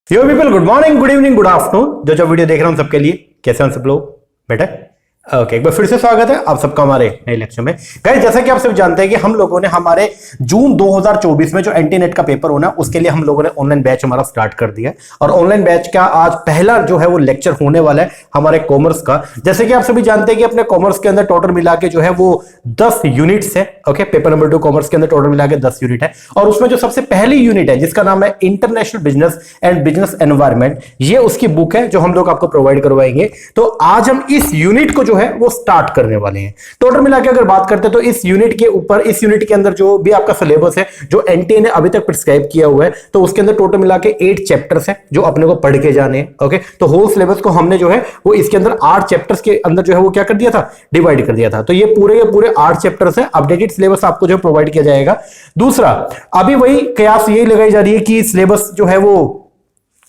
यो people, good morning, good evening, good afternoon. जो video देख रहा हूं सबके लिए कैसे हैं सब लोग बेटा? ओके, एक बार फिर से स्वागत है आप सबका हमारे नए लेक्चर में। गाइस, जैसा कि आप सब जानते हैं कि हम लोगों ने हमारे जून 2024 में जो एंटी नेट का पेपर होना है उसके लिए हम लोगों ने ऑनलाइन बैच हमारा स्टार्ट कर दिया है। और ऑनलाइन बैच का आज पहला जो है वो लेक्चर होने वाला है हमारे कॉमर्स का। जैसे कि आप सभी जानते हैं कि अपने कॉमर्स के अंदर टोटल मिला के जो है वो 10 यूनिट्स है। ओके, पेपर नंबर 2 कॉमर्स के अंदर टोटल मिला के 10 यूनिट है। और उसमें जो सबसे पहली यूनिट है जिसका नाम है international business and business environment, ये उसकी बुक है जो हम लोग आपको प्रोवाइड करवाएंगे। तो आज हम इस यूनिट को जो है वो स्टार्ट करने वाले हैं। टोटल मिला के अगर बात करते हैं तो इस यूनिट के ऊपर, इस यूनिट के अंदर जो भी आपका सिलेबस है जो एनटीए ने अभी तक प्रिस्क्राइब किया हुआ है, तो उसके अंदर टोटल मिला के 8 चैप्टर्स है जो अपने को पढ़ के जाने हैं। ओके, तो होल सिलेबस को हमने जो है वो इसके अंदर 8 चैप्टर्स के अंदर जो है वो क्या कर दिया था, डिवाइड कर दिया था। तो ये पूरे 8 चैप्टर्स है। अपडेटेड सिलेबस आपको जो प्रोवाइड किया जाएगा। दूसरा, अभी वही कयास यही लगाई जा रही है कि सिलेबस जो है वो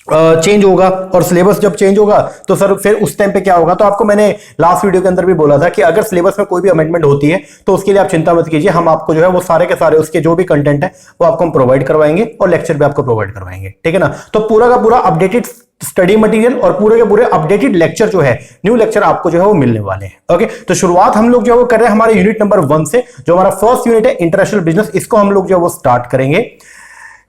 चेंज होगा, और सिलेबस जब चेंज होगा तो सर फिर उस टाइम पे क्या होगा। तो आपको मैंने लास्ट वीडियो के अंदर भी बोला था कि अगर सिलेबस में कोई भी अमेंडमेंट होती है तो उसके लिए आप चिंता मत कीजिए, हम आपको जो है वो सारे के सारे उसके जो भी कंटेंट है वो आपको हम प्रोवाइड करवाएंगे और लेक्चर भी आपको प्रोवाइड करवाएंगे। ठीक है ना? तो पूरा का पूरा अपडेटेड स्टडी मटेरियल और पूरे के पूरे अपडेटेड लेक्चर जो है, न्यू लेक्चर आपको जो है वो मिलने वाले हैं। ओके, तो शुरुआत हम लोग जो है वो कर रहे हैं हमारे यूनिट नंबर 1 से। जो हमारा फर्स्ट यूनिट है इंटरनेशनल बिजनेस, इसको हम लोग जो है वो स्टार्ट करेंगे।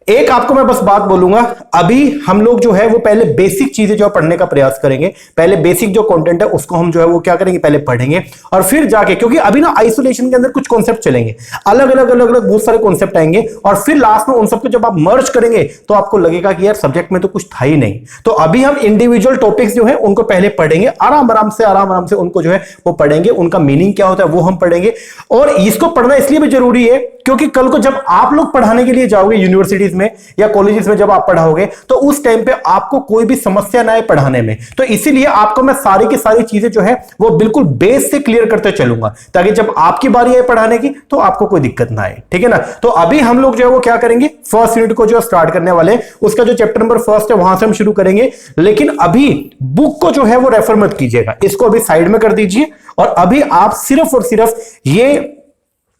एक आपको मैं बस बात बोलूंगा, अभी हम लोग जो है वो पहले बेसिक चीजें जो पढ़ने का प्रयास करेंगे। पहले बेसिक जो कंटेंट है उसको हम जो है वो क्या करेंगे, पहले पढ़ेंगे और फिर जाके, क्योंकि अभी ना आइसोलेशन के अंदर कुछ कॉन्सेप्ट चलेंगे, अलग अलग बहुत सारे कॉन्सेप्ट आएंगे, और फिर लास्ट में उन सबको जब आप मर्ज करेंगे तो आपको लगेगा कि यार सब्जेक्ट में तो कुछ था ही नहीं। तो अभी हम इंडिविजुअल टॉपिक्स जो है उनको पहले पढ़ेंगे, आराम आराम से उनको जो है वो पढ़ेंगे, उनका मीनिंग क्या होता है वो हम पढ़ेंगे। और इसको पढ़ना इसलिए भी जरूरी है क्योंकि कल को जब आप लोग पढ़ाने के लिए जाओगे यूनिवर्सिटीज में या कॉलेजेस में, जब आप पढ़ाओगे तो उस टाइम पे आपको कोई भी समस्या ना आए पढ़ाने में। तो इसीलिए आपको मैं सारी की सारी चीजें जो है वो बिल्कुल बेस से क्लियर करते चलूंगा, ताकि जब आपकी बारी आए पढ़ाने की तो आपको कोई दिक्कत ना आए। ठीक है ना? तो अभी हम लोग जो है वो क्या करेंगे, फर्स्ट यूनिट को जो स्टार्ट करने वाले, उसका जो चैप्टर नंबर 1 है वहां से हम शुरू करेंगे। लेकिन अभी बुक को जो है वो रेफर मत कीजिएगा, इसको अभी साइड में कर दीजिए और अभी आप सिर्फ और सिर्फ ये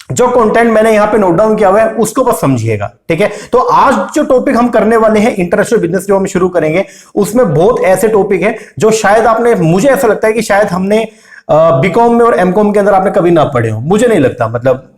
जो कंटेंट मैंने यहां पे नोट डाउन किया हुआ है उसको बस समझिएगा। ठीक है? तो आज जो टॉपिक हम करने वाले हैं इंटरनेशनल बिजनेस जो हम शुरू करेंगे, उसमें बहुत ऐसे टॉपिक हैं जो शायद आपने, मुझे ऐसा लगता है कि शायद हमने बीकॉम में और एमकॉम के अंदर आपने कभी ना पढ़े हो, मुझे नहीं लगता, मतलब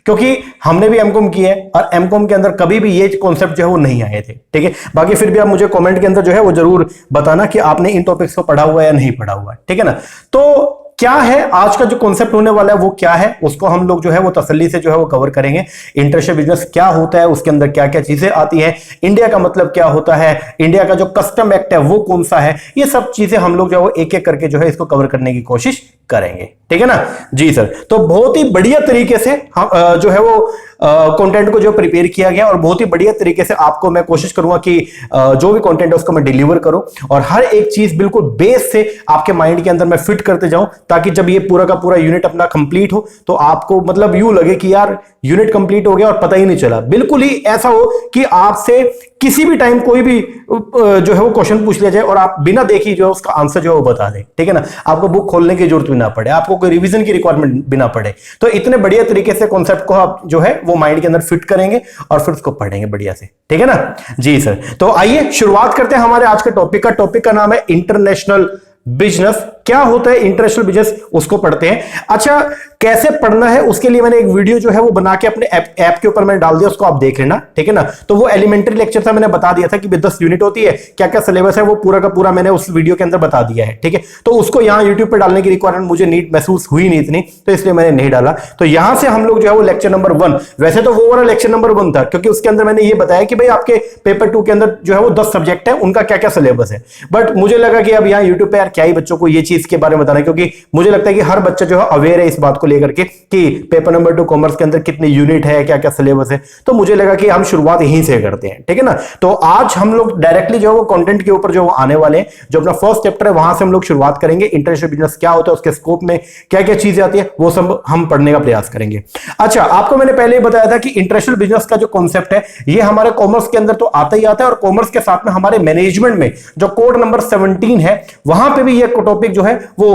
क्योंकि हमने भी एमकॉम किया है और एमकॉम के अंदर कभी भी ये कॉन्सेप्ट जो है वो नहीं आए थे। ठीक है? बाकी फिर भी आप मुझे कमेंट के अंदर जो है वो जरूर बताना कि आपने इन टॉपिक्स को पढ़ा हुआ है या नहीं पढ़ा हुआ है। ठीक है ना? तो क्या है आज का जो कॉन्सेप्ट होने वाला है वो क्या है, उसको हम लोग जो है वो तसल्ली से जो है वो कवर करेंगे। इंटरनेशनल बिजनेस क्या होता है, उसके अंदर क्या क्या चीजें आती है, इंडिया का मतलब क्या होता है, इंडिया का जो कस्टम एक्ट है वो कौन सा है, ये सब चीजें हम लोग जो है वो एक एक करके जो है इसको कवर करने की कोशिश करेंगे। ठीक है ना जी सर? तो बहुत ही बढ़िया तरीके से हम जो है वो कंटेंट को जो प्रिपेयर किया गया, और बहुत ही बढ़िया तरीके से आपको मैं कोशिश करूंगा कि जो भी कंटेंट है उसको मैं डिलीवर करूं और हर एक चीज बिल्कुल बेस से आपके माइंड के अंदर मैं फिट करते जाऊं, ताकि जब ये पूरा का पूरा यूनिट अपना कंप्लीट हो तो आपको मतलब यूं लगे कि यार यूनिट कंप्लीट हो गया और पता ही नहीं चला। बिल्कुल ही ऐसा हो कि आपसे किसी भी टाइम कोई भी जो है वो क्वेश्चन पूछ लिया जाए और आप बिना देखी जो है उसका आंसर जो है वो बता दें। ठीक है ना? आपको बुक खोलने की जरूरत भी ना पड़े, आपको कोई रिवीजन की रिक्वायरमेंट भी ना पड़े। तो इतने बढ़िया तरीके से कॉन्सेप्ट को आप जो है वो माइंड के अंदर फिट करेंगे और फिर उसको पढ़ेंगे बढ़िया से। ठीक है ना जी सर? तो आइए शुरुआत करते हैं हमारे आज के टॉपिक का। टॉपिक का नाम है इंटरनेशनल बिजनेस। क्या होता है इंटरनेशनल बिजनेस, उसको पढ़ते हैं। अच्छा, कैसे पढ़ना है उसके लिए मैंने एक वीडियो जो है वो बना के अपने ऐप के ऊपर मैंने डाल दिया, उसको आप देख लेना। ठीक है ना? तो वो एलिमेंट्री लेक्चर था, मैंने बता दिया था कि 10 यूनिट होती है, क्या क्या सिलेबस है वो पूरा का पूरा मैंने उस वीडियो के अंदर बता दिया है। ठीक है? तो उसको यहाँ यूट्यूब पर डालने की रिक्वायरमेंट मुझे नीड महसूस हुई नहीं इतनी, तो इसलिए मैंने नहीं डाला। तो यहां से हम लोग जो है वो लेक्चर नंबर 1, वैसे तो वो वाला लेक्चर नंबर 1 था क्योंकि उसके अंदर मैंने ये बताया कि भाई आपके पेपर 2 के अंदर जो है वो 10 सब्जेक्ट है, उनका क्या क्या सिलेबस है। बट मुझे लगा कि अब यहाँ यूट्यूब पे यार क्या ही बच्चों को ये चीज के बारे में बताना, क्योंकि मुझे लगता है कि हर बच्चा जो है अवेयर है इस बात को लेकर के कि पेपर नंबर 2 कॉमर्स के अंदर कितने यूनिट है, क्या क्या सिलेबस है। तो मुझे लगा कि हम शुरुआत यहीं से करते हैं। ठीक है ना? तो आज हम लोग डायरेक्टली जो है वो कंटेंट के ऊपर जो वो आने वाले हैं, जो अपना फर्स्ट चैप्टर है वहां से हम लोग शुरुआत करेंगे। इंटरनेशनल बिजनेस क्या होता है, उसके स्कोप में क्या क्या चीजें आती है, वो सब हम पढ़ने का प्रयास करेंगे। अच्छा, आपको मैंने पहले ही बताया था कि इंटरनेशनल बिजनेस का जो कॉन्सेप्ट है ये हमारे कॉमर्स के अंदर तो आता ही आता है, और कॉमर्स के साथ में हमारे मैनेजमेंट में जो कोड नंबर 17 है वहां पर भी ये टॉपिक जो है वो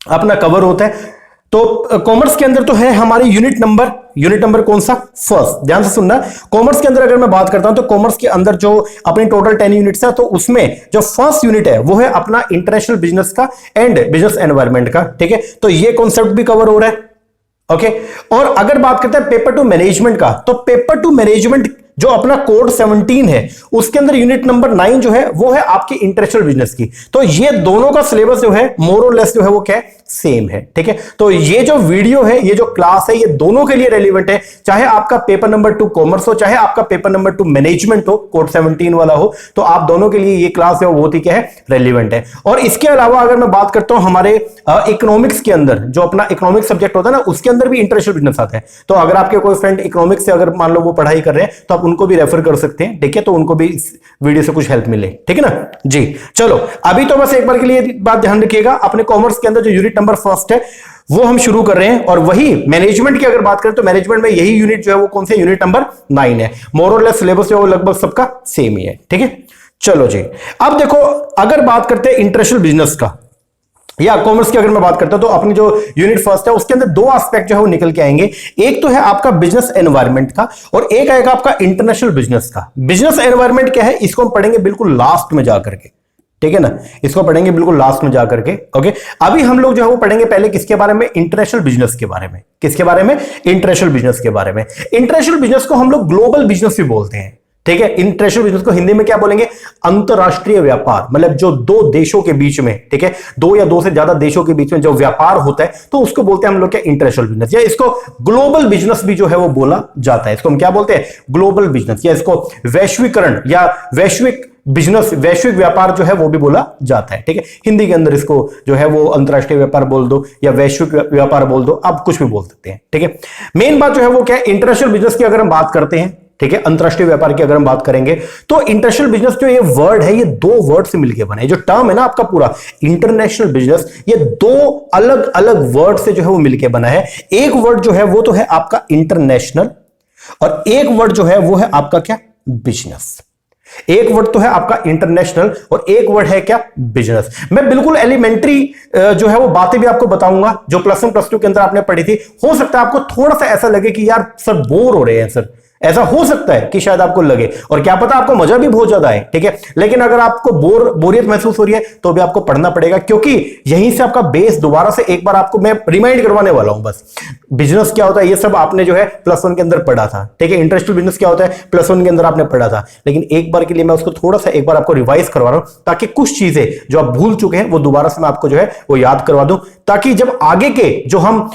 अपना कवर होता है। तो कॉमर्स के अंदर तो है हमारे यूनिट नंबर कौन सा? फर्स्ट। ध्यान से सुनना, कॉमर्स के अंदर अगर मैं बात करता हूं तो कॉमर्स के अंदर जो अपनी टोटल 10 यूनिट्स है, तो उसमें जो फर्स्ट यूनिट है वो है अपना इंटरनेशनल बिजनेस का एंड बिजनेस एनवायरनमेंट का। ठीक है, तो ये कॉन्सेप्ट भी कवर हो रहा है। ओके, और अगर बात करते हैं पेपर टू मैनेजमेंट का, तो पेपर टू मैनेजमेंट जो अपना कोड 17 है उसके अंदर यूनिट नंबर 9 जो है वो है आपकी इंटरनेशनल बिजनेस की। तो ये दोनों का सिलेबस जो है मोर और लेस जो है वो क्या है? सेम है। ठीक है, तो ये जो वीडियो है, ये जो क्लास है, ये दोनों के लिए रेलिवेंट है, चाहे आपका पेपर नंबर 2 कॉमर्स हो, चाहे आपका पेपर नंबर 2 मैनेजमेंट हो, कोड 17 वाला हो, तो आप दोनों के लिए ये क्लास है वो बहुत ही क्या है? रेलिवेंट है। और इसके अलावा अगर मैं बात करता हूं हमारे इकोनॉमिक्स के अंदर, जो अपना इकोनॉमिक सब्जेक्ट होता है ना, उसके अंदर भी इंटरनेशनल बिजनेस आता है। तो अगर आपके कोई फ्रेंड इकोनॉमिक्स से अगर मान लो वो पढ़ाई कर रहे हैं, तो आप उनको भी रेफर कर सकते हैं। ठीक है, तो उनको भी इस वीडियो से कुछ हेल्प मिले। ठीक है ना जी। चलो, अभी तो बस एक बार के लिए बात ध्यान रखिएगा, अपने कॉमर्स के अंदर जो यूनिट नंबर फर्स्ट है वो हम शुरू कर रहे हैं, और वही मैनेजमेंट की अगर बात करें तो मैनेजमेंट में यही यूनिट जो है वो कौन से? यूनिट नंबर 9 है। मोर और लेस सिलेबस जो है वो लगभग सबका सेम ही है। ठीक है, चलो जी। अब देखो, अगर बात करते हैं इंटरनेशनल बिजनेस का या कॉमर्स की अगर मैं बात करता हूं, तो अपनी जो यूनिट फर्स्ट है उसके अंदर दो एस्पेक्ट जो है वो निकल के आएंगे। एक तो है आपका बिजनेस एनवायरनमेंट का, और एक आएगा आपका इंटरनेशनल बिजनेस का। बिजनेस एनवायरनमेंट क्या है, इसको हम पढ़ेंगे बिल्कुल लास्ट में जाकर के। ठीक है ना, इसको पढ़ेंगे बिल्कुल लास्ट में जाकर के। ओके, अभी हम लोग जो है वो पढ़ेंगे पहले किसके बारे में? इंटरनेशनल बिजनेस के बारे में। किसके बारे में? इंटरनेशनल बिजनेस के बारे में। इंटरनेशनल बिजनेस को हम लोग ग्लोबल बिजनेस भी बोलते हैं। ठीक है, इंटरनेशनल बिजनेस को हिंदी में क्या बोलेंगे? अंतरराष्ट्रीय व्यापार। मतलब जो दो देशों के बीच में, ठीक है, दो या दो से ज्यादा देशों के बीच में जो व्यापार होता है, तो उसको बोलते हैं हम लोग क्या? इंटरनेशनल बिजनेस, या इसको ग्लोबल बिजनेस भी जो है वो बोला जाता है। इसको हम क्या बोलते हैं? ग्लोबल बिजनेस, या इसको वैश्वीकरण या वैश्विक बिजनेस, वैश्विक व्यापार जो है वो भी बोला जाता है। ठीक है, हिंदी के अंदर इसको जो है वो अंतरराष्ट्रीय व्यापार बोल दो या वैश्विक व्यापार बोल दो, आप कुछ भी बोल सकते हैं। ठीक है, मेन बात जो है वो क्या है? इंटरनेशनल बिजनेस की अगर हम बात करते हैं, ठीक है, अंतरराष्ट्रीय व्यापार की अगर हम बात करेंगे, तो इंटरनेशनल बिजनेस जो ये वर्ड है, ये दो वर्ड से मिलकर बना है। जो टर्म है ना आपका पूरा इंटरनेशनल बिजनेस, ये दो अलग अलग वर्ड से जो है वो मिलकर बना है। एक वर्ड जो है वो तो है आपका इंटरनेशनल, और एक वर्ड जो है वो है आपका क्या? बिजनेस। एक वर्ड तो है आपका इंटरनेशनल और एक वर्ड है क्या? बिजनेस। मैं बिल्कुल एलिमेंट्री जो है वो बातें भी आपको बताऊंगा जो प्लस 1 प्लस 2 के अंदर आपने पढ़ी थी। हो सकता है आपको थोड़ा सा ऐसा लगे कि यार सर बोर हो रहे हैं सर, ऐसा हो सकता है कि शायद आपको लगे, और क्या पता आपको मजा भी बहुत ज्यादा है। ठीक है, लेकिन अगर आपको बोरियत महसूस हो रही है तो भी आपको पढ़ना पड़ेगा, क्योंकि यहीं से आपका बेस दोबारा से एक बार आपको मैं रिमाइंड करवाने वाला हूं। बस बिजनेस क्या होता है ये सब आपने जो है प्लस 1 के अंदर पढ़ा था। ठीक है, इंटरनेशनल बिजनेस क्या होता है प्लस 1 के अंदर आपने पढ़ा था, लेकिन एक बार के लिए मैं उसको थोड़ा सा एक बार आपको रिवाइज करवा रहा हूं, ताकि कुछ चीजें जो आप भूल चुके हैं वो दोबारा से मैं आपको जो है वो याद करवा दूं, ताकि जब आगे के जो हम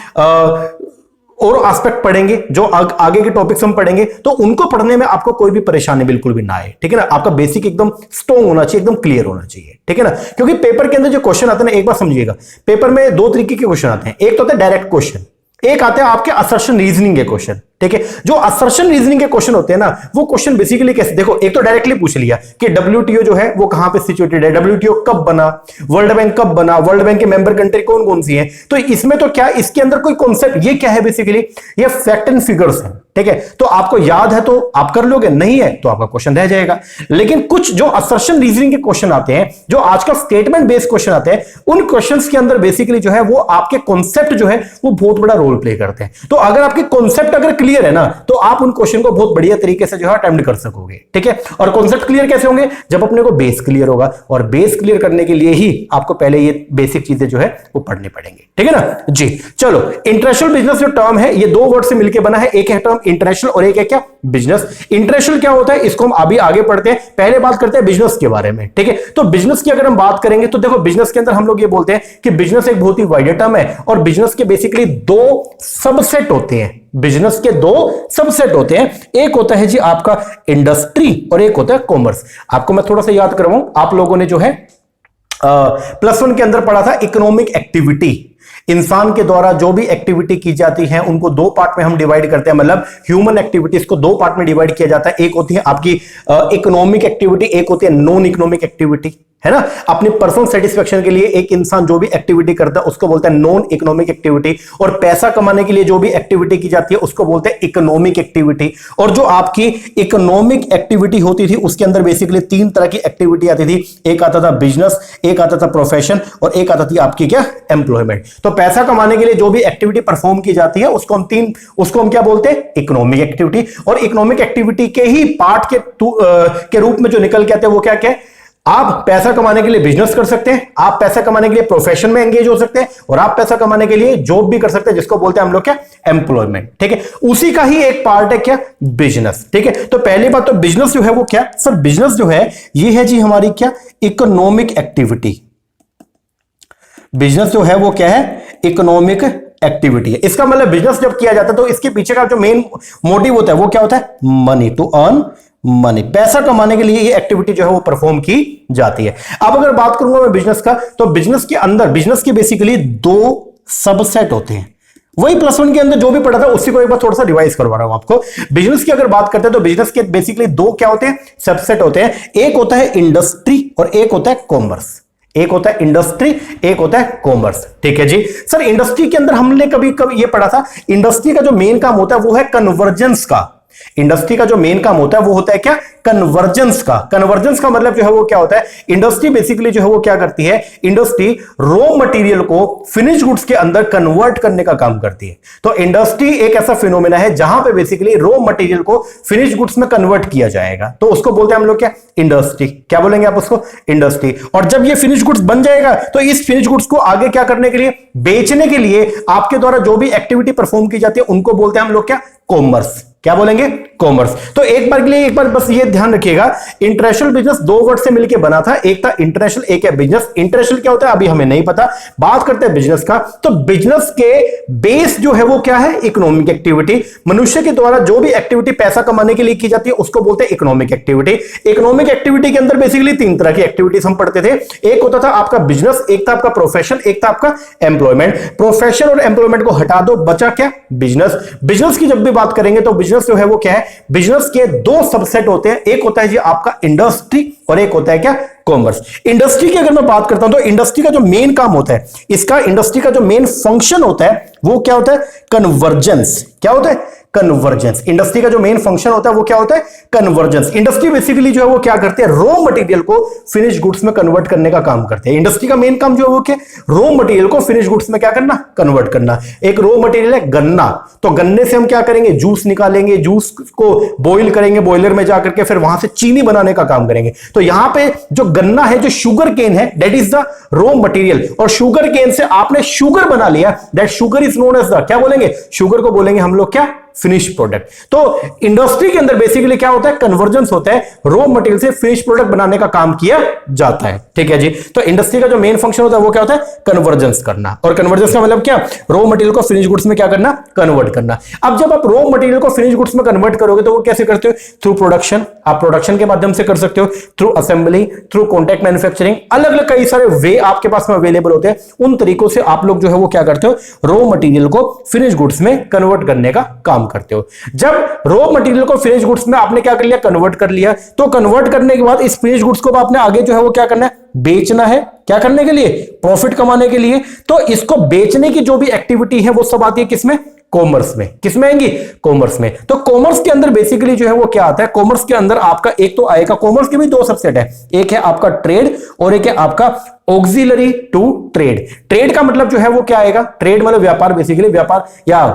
और एस्पेक्ट पढ़ेंगे, जो आगे के टॉपिक्स हम पढ़ेंगे, तो उनको पढ़ने में आपको कोई भी परेशानी बिल्कुल भी ना आए। ठीक है ना, आपका बेसिक एकदम स्ट्रॉन्ग होना चाहिए, एकदम क्लियर होना चाहिए। ठीक है ना, क्योंकि पेपर के अंदर जो क्वेश्चन आते हैं ना, एक बार समझिएगा, पेपर में दो तरीके के क्वेश्चन आते हैं। एक तो होता है डायरेक्ट क्वेश्चन, एक आते हैं आपके असर्शन रीजनिंग के क्वेश्चन। ठीक है, जो असर्शन रीजनिंग के क्वेश्चन होते हैं ना, वो क्वेश्चन बेसिकली कैसे? देखो, एक तो डायरेक्टली पूछ लिया कि डब्ल्यूटीओ जो है वो कहां पे सिचुएटेड है, डब्ल्यूटीओ कब बना, वर्ल्ड बैंक कब बना, वर्ल्ड बैंक के मेंबर कंट्री कौन कौन सी हैं। तो इसमें तो क्या, इसके अंदर कोई कॉन्सेप्ट, ये क्या है बेसिकली? ये फैक्ट एंड फिगर्स है। ठीक है, तो आपको याद है तो आप कर लोगे, नहीं है तो आपका क्वेश्चन रह जाएगा। लेकिन कुछ जो असर्शन रीजनिंग के क्वेश्चन आते हैं, जो आजकल स्टेटमेंट बेस्ड क्वेश्चन आते हैं, उन क्वेश्चंस के अंदर बेसिकली जो है वो आपके कॉन्सेप्ट जो है वो बहुत बड़ा रोल प्ले करते हैं। तो अगर आपके कॉन्सेप्ट अगर क्लियर है ना, तो आप उन क्वेश्चन को बहुत बढ़िया तरीके से जो है अटेम्प्ट कर सकोगे। ठीक है, और कॉन्सेप्ट क्लियर कैसे होंगे? जब अपने को बेस क्लियर होगा, और बेस क्लियर करने के लिए ही आपको पहले ये बेसिक चीजें जो है वो पढ़नी पड़ेंगी। ठीक है ना जी। चलो, इंटरनेशनल बिजनेस जो टर्म है ये दो वर्ड से मिलकर बना है, एक है टर्म इंटरनेशनल और एक है क्या? बिजनेस। इंटरनेशनल क्या होता है इसको हम अभी आगे पढ़ते हैं, पहले बात करते हैं बिजनेस के बारे में। ठीक है, तो बिजनेस की अगर हम बात करेंगे तो देखो, बिजनेस के अंदर हम लोग ये बोलते हैं कि बिजनेस एक बहुत ही वाइड टर्म है, और बिजनेस के बेसिकली दो सबसेट होते हैं। बिजनेस के दो सबसेट होते हैं, एक होता है जी आपका इंडस्ट्री और एक होता है कॉमर्स। आपको मैं थोड़ा सा याद करवाऊं, आप लोगों ने जो है प्लस 1 के अंदर पढ़ा था इकोनॉमिक एक्टिविटी। इंसान के द्वारा जो भी एक्टिविटी की जाती है उनको दो पार्ट में हम डिवाइड करते हैं, मतलब ह्यूमन एक्टिविटीज को दो पार्ट में डिवाइड किया जाता है। एक होती है आपकी इकोनॉमिक एक्टिविटी, एक होती है नॉन इकोनॉमिक एक्टिविटी। है ना। अपनी पर्सनल सेटिस्फेक्शन के लिए एक इंसान जो भी एक्टिविटी करता है उसको बोलते हैं नॉन इकोनॉमिक एक्टिविटी, और पैसा कमाने के लिए जो भी एक्टिविटी की जाती है उसको बोलते हैं इकोनॉमिक एक्टिविटी। और जो आपकी इकोनॉमिक एक्टिविटी होती थी उसके अंदर बेसिकली तीन तरह की एक्टिविटी आती थी, एक आता था बिजनेस, एक आता था प्रोफेशन, और एक आता थी आपकी क्या, एम्प्लॉयमेंट। तो पैसा कमाने के लिए जो भी एक्टिविटी परफॉर्म की जाती है उसको हम क्या बोलते हैं, इकोनॉमिक एक्टिविटी। और इकोनॉमिक एक्टिविटी के ही पार्ट के रूप में जो निकल के आते हैं वो क्या क्या है, आप पैसा कमाने के लिए बिजनेस कर सकते हैं, आप पैसा कमाने के लिए प्रोफेशन में एंगेज हो सकते हैं, और आप पैसा कमाने के लिए जॉब भी कर सकते हैं जिसको बोलते हैं हम लोग क्या, एम्प्लॉयमेंट। ठीक है, उसी का ही एक पार्ट है क्या, बिजनेस। ठीक है, तो पहली बात तो बिजनेस जो है वो क्या सर, बिजनेस जो है ये है जी हमारी क्या, इकोनॉमिक एक्टिविटी। बिजनेस जो है वो क्या है, इकोनॉमिक एक्टिविटी है। इसका मतलब बिजनेस जब किया जाता है तो इसके पीछे का जो मेन मोटिव होता है वो क्या होता है, मनी, टू अर्न मनी, पैसा कमाने के लिए ये एक्टिविटी जो है वो परफॉर्म की जाती है। अब अगर बात करूंगा मैं बिजनेस का, तो बिजनेस के अंदर बिजनेस के बेसिकली दो सबसेट होते हैं। वही +1 के अंदर जो भी पढ़ा था उसी को एक बार थोड़ा सा रिवाइज करवा रहा हूं आपको। बिजनेस की अगर बात करते हैं तो बिजनेस के बेसिकली दो क्या होते हैं, सबसेट होते हैं। एक होता है इंडस्ट्री और एक होता है कॉमर्स। एक होता है इंडस्ट्री, एक होता है कॉमर्स। ठीक है जी सर, इंडस्ट्री के अंदर हमने कभी ये पढ़ा था, इंडस्ट्री का जो मेन काम होता है वो है कन्वर्जेंस का। इंडस्ट्री का जो मेन काम होता है वो होता है क्या, कन्वर्जेंस का। कन्वर्जेंस का मतलब जो है वो क्या होता है, इंडस्ट्री बेसिकली जो है वो क्या करती है, इंडस्ट्री रॉ मटेरियल को फिनिश गुड्स के अंदर कन्वर्ट करने का काम करती है। तो इंडस्ट्री एक ऐसा फिनोमेना है जहां पे बेसिकली रॉ मटेरियल को फिनिश गुड्स में कन्वर्ट किया जाएगा, तो उसको बोलते हैं हम लोग क्या, इंडस्ट्री। क्या बोलेंगे आप उसको, इंडस्ट्री। और जब ये फिनिश गुड्स बन जाएगा तो इस फिनिश गुड्स को आगे क्या करने के लिए, बेचने के लिए आपके द्वारा जो भी एक्टिविटी परफॉर्म की जाती है उनको बोलते हैं हम लोग क्या, कॉमर्स। क्या बोलेंगे, कॉमर्स। तो एक बार के लिए एक बार बस ये ध्यान रखिएगा, इंटरनेशनल बिजनेस दो वर्ड से मिलकर बना था, एक था इंटरनेशनल, एक है बिजनेस। इंटरनेशनल क्या होता है अभी हमें नहीं पता, बात करते हैं बिजनेस का। तो बिजनेस के बेस जो है वो क्या है, इकोनॉमिक एक्टिविटी। मनुष्य के द्वारा जो भी एक्टिविटी पैसा कमाने के लिए की जाती है उसको बोलते हैं इकोनॉमिक एक्टिविटी। इकोनॉमिक एक्टिविटी के अंदर बेसिकली तीन तरह की एक्टिविटीज हम पढ़ते थे। एक होता था आपका बिजनेस, एक था आपका प्रोफेशन, एक था आपका एम्प्लॉयमेंट। प्रोफेशन और एम्प्लॉयमेंट को हटा दो, बचा क्या, बिजनेस। बिजनेस की जब भी बात करेंगे तो बिजनेस जो है वो क्या है, बिजनेस के दो सबसेट होते हैं, एक होता है जी आपका इंडस्ट्री और एक होता है क्या, कॉमर्स। इंडस्ट्री की अगर मैं बात करता हूं तो इंडस्ट्री का जो मेन काम होता है, इसका इंडस्ट्री का जो मेन फंक्शन होता है वो क्या होता है, कन्वर्जेंस। क्या होता है, कन्वर्जेंस। इंडस्ट्री का जो मेन फंक्शन होता है वो क्या होता है, कन्वर्जेंस। इंडस्ट्री बेसिकली जो है वो क्या करते हैं, रॉ मटेरियल को फिनिश गुड्स में कन्वर्ट करने का काम करते हैं। इंडस्ट्री का मेन काम जो है वो क्या, रॉ मटेरियल को फिनिश गुड्स में क्या करना, कन्वर्ट करना। एक रॉ मटेरियल है गन्ना, तो गन्ने से हम क्या करेंगे, जूस निकालेंगे, जूस को बॉईल करेंगे बॉयलर में जाकर के, फिर वहां से चीनी बनाने का काम करेंगे। तो यहां पे जो गन्ना है, जो शुगर केन है, that is the raw material. और शुगर केन से आपने शुगर बना लिया, that sugar is known as the, क्या बोलेंगे, शुगर को बोलेंगे हम लोग क्या, फिनिश प्रोडक्ट। तो इंडस्ट्री के अंदर बेसिकली क्या होता है, कन्वर्जेंस होता है, रॉ मटेरियल से फिनिश प्रोडक्ट बनाने का काम किया जाता है। ठीक है जी, तो इंडस्ट्री का जो मेन फंक्शन होता है वो क्या होता है, कन्वर्जेंस करना। और कन्वर्जेंस का मतलब क्या, रॉ मटेरियल को फिनिश गुड्स में क्या करना, कन्वर्ट करना। अब जब आप रॉ मटेरियल को फिनिश गुड्स में कन्वर्ट करोगे तो वो कैसे करते हो, थ्रू प्रोडक्शन। आप प्रोडक्शन के माध्यम से कर सकते हो, through assembly, through contract manufacturing, अलग अलग कई सारे वे आपके पास में अवेलेबल होते हैं। उन तरीकों से आप लोग जो है वो क्या करते हो, रॉ मटेरियल को फिनिश गुड्स में कन्वर्ट करने का काम करते हो। जब रॉ मटेरियल को फिनिश गुड्स में आपने क्या कर लिया, कन्वर्ट कर लिया, तो कन्वर्ट करने के बाद इस फिनिश गुड्स को आपने आगे जो है वो क्या करना है, बेचना है। क्या करने के लिए, प्रॉफिट कमाने के लिए। तो इसको बेचने की जो भी एक्टिविटी है वो सब आती है किसमें, कॉमर्स में। किसमें आएंगी, कॉमर्स में। तो कॉमर्स के अंदर बेसिकली जो है वो क्या आता है, कॉमर्स के अंदर आपका एक तो आएगा, कॉमर्स के भी दो सबसेट है, एक है आपका ट्रेड और एक है आपका ऑक्सिलरी टू ट्रेड। ट्रेड का मतलब जो है वो क्या आएगा, ट्रेड मतलब व्यापार, बेसिकली व्यापार या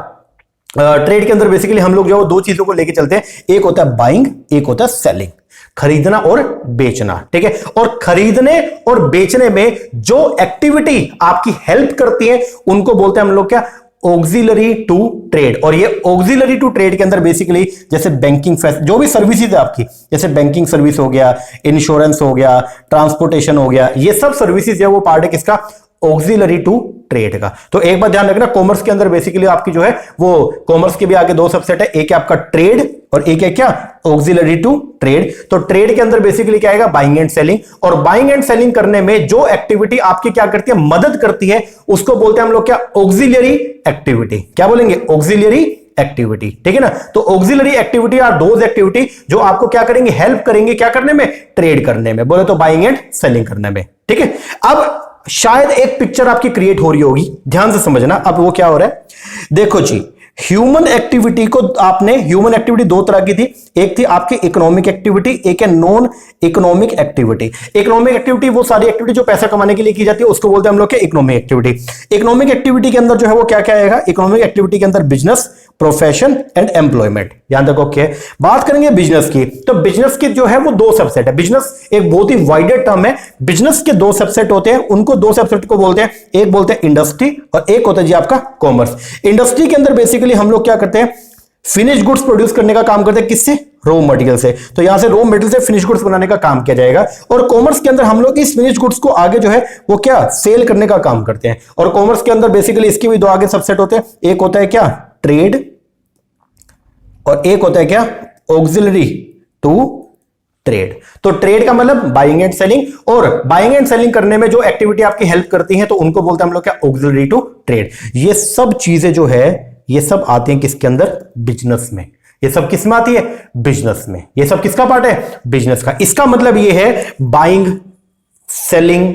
ट्रेड के अंदर बेसिकली हम लोग जो है दो चीजों को लेके चलते हैं, एक होता है बाइंग, एक होता है सेलिंग, खरीदना और बेचना। ठीक है, और खरीदने और बेचने में जो एक्टिविटी आपकी हेल्प करती है उनको बोलते हैं हम लोग क्या, ऑक्सिलरी टू ट्रेड। और ये ऑक्सिलरी टू ट्रेड के अंदर बेसिकली जैसे बैंकिंग, जो भी सर्विसेज है आपकी, जैसे बैंकिंग सर्विस हो गया, इंश्योरेंस हो गया, ट्रांसपोर्टेशन हो गया, ये सब सर्विसेज है वो पार्ट है किसका, ऑक्सिलरी टू ट्रेड का। तो एक बात ध्यान रखना, कॉमर्स के अंदर बेसिकली आपकी जो है वो कॉमर्स के भी आगे दो सबसेट है, एक है आपका ट्रेड और एक है क्या, ऑक्सिलरी टू ट्रेड। तो ट्रेड के अंदर बेसिकली क्या आएगा, बाइंग एंड सेलिंग। और बाइंग एंड सेलिंग करने में जो एक्टिविटी आपकी क्या करती है, मदद करती है, उसको बोलते हैं हम लोग क्या, ऑक्सिलरी एक्टिविटी। क्या बोलेंगे, ऑक्सिलरी एक्टिविटी, ठीक है ना। तो auxiliary activity are those activity जो आपको क्या करेंगे, हेल्प करेंगे क्या करने में, ट्रेड करने में, बोले तो बाइंग एंड सेलिंग करने में, ठीक है। अब शायद एक पिक्चर आपकी क्रिएट हो रही होगी, ध्यान से समझना। अब वो क्या हो रहा है, देखो जी, ह्यूमन एक्टिविटी को आपने, ह्यूमन एक्टिविटी दो तरह की थी, एक थी आपकी इकोनॉमिक एक्टिविटी, एक है non economic activity. Economic activity वो सारी एक्टिविटी जो पैसा कमाने के लिए की जाती है, उसको बोलते हैं हम लोग इकोनॉमिक एक्टिविटी। इकोनॉमिक एक्टिविटी के अंदर जो है वो क्या क्या आएगा, इकोनॉमिक एक्टिविटी के अंदर बिजनेस, प्रोफेशन एंड एम्प्लॉयमेंट। ध्यान रखो, क्या बात करेंगे बिजनेस की, तो बिजनेस के जो है वो दो सबसेट है। बिजनेस एक बहुत ही वाइडर टर्म है, बिजनेस के दो सबसेट होते हैं, उनको दो सबसेट को बोलते हैं, एक बोलते हैं इंडस्ट्री और एक होता है जी आपका कॉमर्स। इंडस्ट्री के अंदर बेसिकली हम लोग क्या करते हैं, फिनिश गुड्स प्रोड्यूस करने का काम करते हैं, किससे, रॉ मटेरियल से। तो यहां से रॉ मटेरियल से फिनिश गुड्स बनाने का काम किया जाएगा। और कॉमर्स के अंदर हम लोग इस फिनिश गुड्स को आगे जो है वो क्या, सेल करने का काम करते हैं। और कॉमर्स के अंदर बेसिकली इसके भी दो आगे सबसेट होते हैं, एक होता है क्या, ट्रेड, और एक होता है क्या, ऑक्सिलरी टू ट्रेड। तो ट्रेड का मतलब बाइंग एंड सेलिंग, और बाइंग एंड सेलिंग करने में जो एक्टिविटी आपकी हेल्प करती है तो उनको बोलते हैं हम लोग क्या, ऑक्सिलरी टू ट्रेड। ये सब चीजें जो है ये सब आती हैं किसके अंदर, बिजनेस में। ये सब किस में आती है, बिजनेस में। ये सब किसका पार्ट है, बिजनेस का। इसका मतलब ये है buying, selling,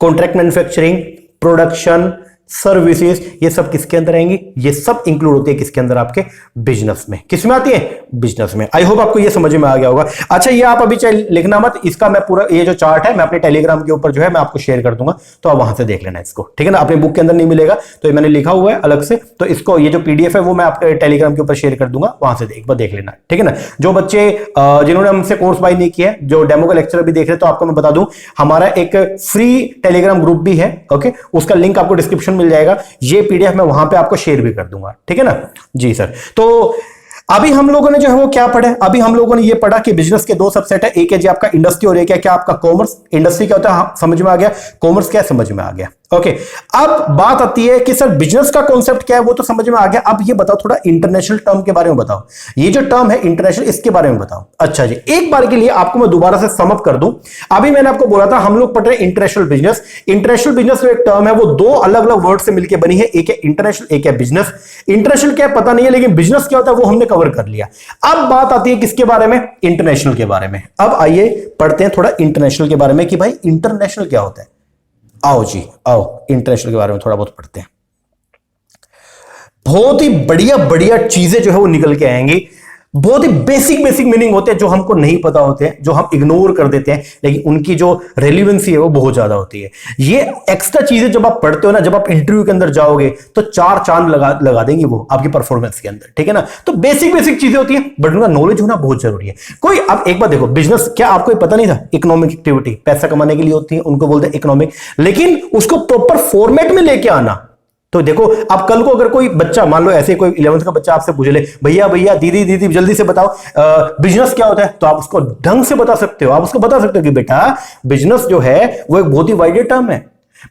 contract manufacturing, production, services, ये सब किसके अंदर आएंगी, ये सब इंक्लूड होती है किसके अंदर, आपके बिजनेस में। किस में आती है, बिजनेस में। आई होप आपको ये समझ में आ गया होगा। अच्छा, ये आप अभी चाहे लिखना मत, इसका मैं पूरा ये जो चार्ट है मैं अपने टेलीग्राम के ऊपर जो है मैं आपको शेयर कर दूंगा, तो आप वहां से देख लेना इसको, ठीक है ना। अपने बुक के अंदर नहीं मिलेगा, तो ये मैंने लिखा हुआ है अलग से, तो इसको ये जो पीडीएफ है वो मैं आपके टेलीग्राम के ऊपर शेयर कर दूंगा, वहां से एक बार देख लेना, ठीक है ना। जो बच्चे जिन्होंने हमसे कोर्स बाय नहीं किया, जो डेमो का लेक्चर भी देख रहे, तो आपको मैं बता दूं हमारा एक फ्री टेलीग्राम ग्रुप भी है, ओके, उसका लिंक आपको डिस्क्रिप्शन मिल जाएगा। ये पीडीएफ मैं वहां पे आपको शेयर भी कर दूंगा, ठीक है ना जी सर। तो अभी हम लोगों ने जो है वो क्या पढ़ा, अभी हम लोगों ने ये पढ़ा कि बिजनेस के दो सबसेट है, एक है जी आपका इंडस्ट्री और एक है क्या आपका कॉमर्स। इंडस्ट्री क्या होता है समझ में आ गया, कॉमर्स क्या समझ में आ गया, ओके। अब बात आती है कि सर बिजनेस का कॉन्सेप्ट क्या है, वो तो समझ में आ गया। अब ये बताओ थोड़ा इंटरनेशनल टर्म के बारे में बताओ, ये जो टर्म है इंटरनेशनल, इसके बारे में बताओ। अच्छा जी, एक बार के लिए आपको मैं दोबारा से सम अप कर दूं। अभी मैंने आपको बोला था हम लोग पढ़ रहे इंटरनेशनल बिजनेस। इंटरनेशनल बिजनेस जो एक टर्म है वो दो अलग अलग वर्ड से मिलकर बनी है, एक है इंटरनेशनल, एक है बिजनेस। इंटरनेशनल क्या है पता नहीं है, लेकिन बिजनेस क्या होता है वो हमने कवर कर लिया। अब बात आती है किसके बारे में, इंटरनेशनल के बारे में। अब आइए पढ़ते हैं थोड़ा इंटरनेशनल के बारे में कि भाई इंटरनेशनल क्या होता है। आओ जी आओ, इंटरनेशनल के बारे में थोड़ा बहुत पढ़ते हैं। बहुत ही बढ़िया बढ़िया चीजें जो है वो निकल के आएंगी। बहुत ही बेसिक बेसिक मीनिंग होते हैं जो हमको नहीं पता होते हैं, जो हम इग्नोर कर देते हैं, लेकिन उनकी जो रेलिवेंसी है वो बहुत ज्यादा होती है। ये एक्स्ट्रा चीजें जब आप पढ़ते हो ना, जब आप इंटरव्यू के अंदर जाओगे तो चार चांद लगा देंगी वो आपकी परफॉर्मेंस के अंदर, ठीक है ना। तो बेसिक बेसिक चीजें होती है, बट उनका नॉलेज होना बहुत जरूरी है। कोई अब एक बात देखो, बिजनेस क्या आपको पता नहीं था, इकोनॉमिक एक्टिविटी पैसा कमाने के लिए होती है, उनको बोलते हैं इकोनॉमिक, लेकिन उसको प्रॉपर फॉर्मेट में लेके आना। तो देखो अब कल को अगर कोई बच्चा, मान लो ऐसे कोई 11th का बच्चा आपसे पूछ ले, भैया भैया दीदी दीदी जल्दी से बताओ बिजनेस क्या होता है, तो आप उसको ढंग से बता सकते हो। आप उसको बता सकते हो कि बेटा बिजनेस जो है वो एक बहुत ही वाइड टर्म है।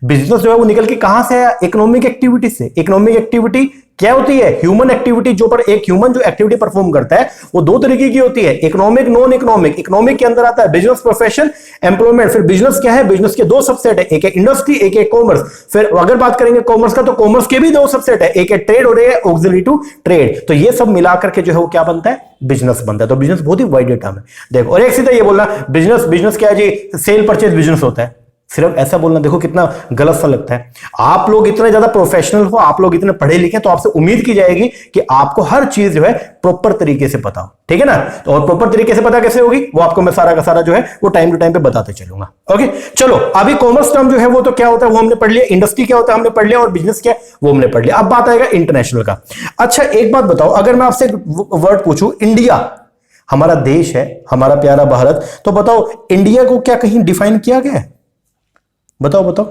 बिजनेस जो है वो निकल के कहां से आया, इकोनॉमिक एक्टिविटी से। इकोनॉमिक एक्टिविटी क्या होती है, ह्यूमन एक्टिविटी, जो पर एक ह्यूमन जो एक्टिविटी परफॉर्म करता है वो दो तरीके की होती है, इकोनॉमिक, नॉन इकोनॉमिक। इकोनॉमिक के अंदर आता है बिजनेस, प्रोफेशन, एम्प्लॉयमेंट। फिर बिजनेस क्या है, बिजनेस के दो सबसेट है, एक है इंडस्ट्री, एक है कॉमर्स। फिर अगर बात करेंगे कॉमर्स का, तो कॉमर्स के भी दो सबसेट है, एक है ट्रेड और एक है ऑक्सिलरी टू ट्रेड। तो ये सब मिलाकर के जो है वो क्या बनता है, बिजनेस बनता है। तो बिजनेस बहुत ही वाइड टर्म है। देखो, और एक सीधा ये बोलना बिजनेस, बिजनेस क्या है जी, सेल परचेज बिजनेस होता है, सिर्फ ऐसा बोलना देखो कितना गलत सा लगता है। आप लोग इतने ज्यादा प्रोफेशनल हो, आप लोग इतने पढ़े लिखे, तो आपसे उम्मीद की जाएगी कि आपको हर चीज जो है प्रॉपर तरीके से पता हो, ठीक है ना। तो और प्रॉपर तरीके से पता कैसे होगी, वो आपको मैं सारा का सारा जो है वो टाइम टू टाइम पे बताते चलूंगा, ओके। चलो, अभी कॉमर्स टर्म जो है वो तो क्या होता है वो हमने पढ़ लिया, इंडस्ट्री क्या होता है हमने पढ़ लिया, और बिजनेस क्या है वो हमने पढ़ लिया। अब बात आएगा इंटरनेशनल का। अच्छा, एक बात बताओ, अगर मैं आपसे वर्ड पूछूं, इंडिया हमारा देश है, हमारा प्यारा भारत, तो बताओ इंडिया को क्या कहीं डिफाइन किया गया है, बताओ बताओ।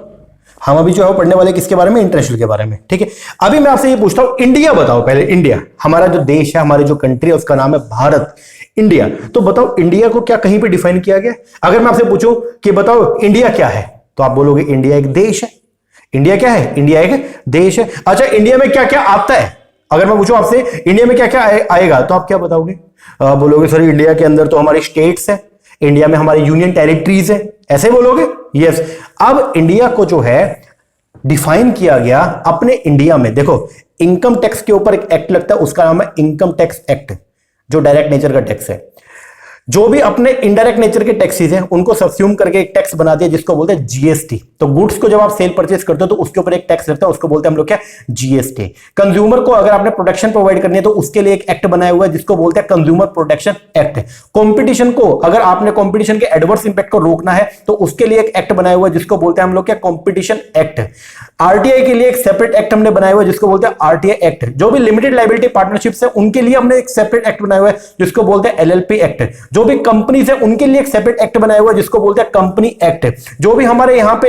हम अभी जो है पढ़ने वाले किसके बारे में, इंटरनेशनल के बारे में, ठीक है। अभी मैं आपसे ये पूछता हूं, इंडिया बताओ पहले, इंडिया हमारा जो देश है, हमारी जो कंट्री है उसका नाम है भारत, इंडिया। तो बताओ इंडिया को क्या कहीं पे डिफाइन किया गया। अगर मैं आपसे पूछूं कि बताओ इंडिया क्या है, तो आप बोलोगे इंडिया एक देश है। इंडिया क्या है, इंडिया एक देश है। अच्छा, इंडिया में क्या क्या आता है, अगर मैं पूछूं आपसे इंडिया में क्या क्या आएगा, तो आप क्या बताओगे, बोलोगे सर इंडिया के अंदर तो हमारी स्टेट्स है, इंडिया में हमारी यूनियन टेरिटरीज है, ऐसे बोलोगे, यस। अब इंडिया को जो है डिफाइन किया गया अपने इंडिया में। देखो, इनकम टैक्स के ऊपर एक एक्ट लगता है, उसका नाम है इनकम टैक्स एक्ट, जो डायरेक्ट नेचर का टैक्स है। जो भी अपने इनडायरेक्ट नेचर के टैक्सेस हैं उनको सब्स्यूम करके एक टैक्स बना दिया जिसको बोलते हैं जीएसटी। तो गुड्स को जब आप सेल परचेस करते हो तो उसके ऊपर एक टैक्स लगता है, उसको बोलते हैं हम लोग क्या, जीएसटी। कंज्यूमर को अगर आपने प्रोटेक्शन प्रोवाइड करनी है तो उसके लिए एक एक्ट बनाया हुआ है जिसको बोलते हैं कंज्यूमर प्रोटेक्शन एक्ट। कंपटीशन को अगर आपने कंपटीशन के एडवर्स इंपैक्ट को रोकना है तो उसके लिए एक एक्ट बनाया हुआ है जिसको बोलते हैं हम लोग क्या, कंपटीशन एक्ट। आरटीआई के लिए एक सेपरेट एक्ट हमने बनाया हुआ है जिसको बोलते हैं आरटीआई एक्ट। जो भी लिमिटेड लायबिलिटी पार्टनरशिप्स है उनके लिए हमने एक सेपरेट एक्ट बनाया हुआ है जिसको बोलते हैं एलएलपी एक्ट। जो भी कंपनी है उनके लिए एक सेपरेट एक्ट बनाया हुआ है जिसको बोलते हैं कंपनी एक्ट। जो भी हमारे यहां पे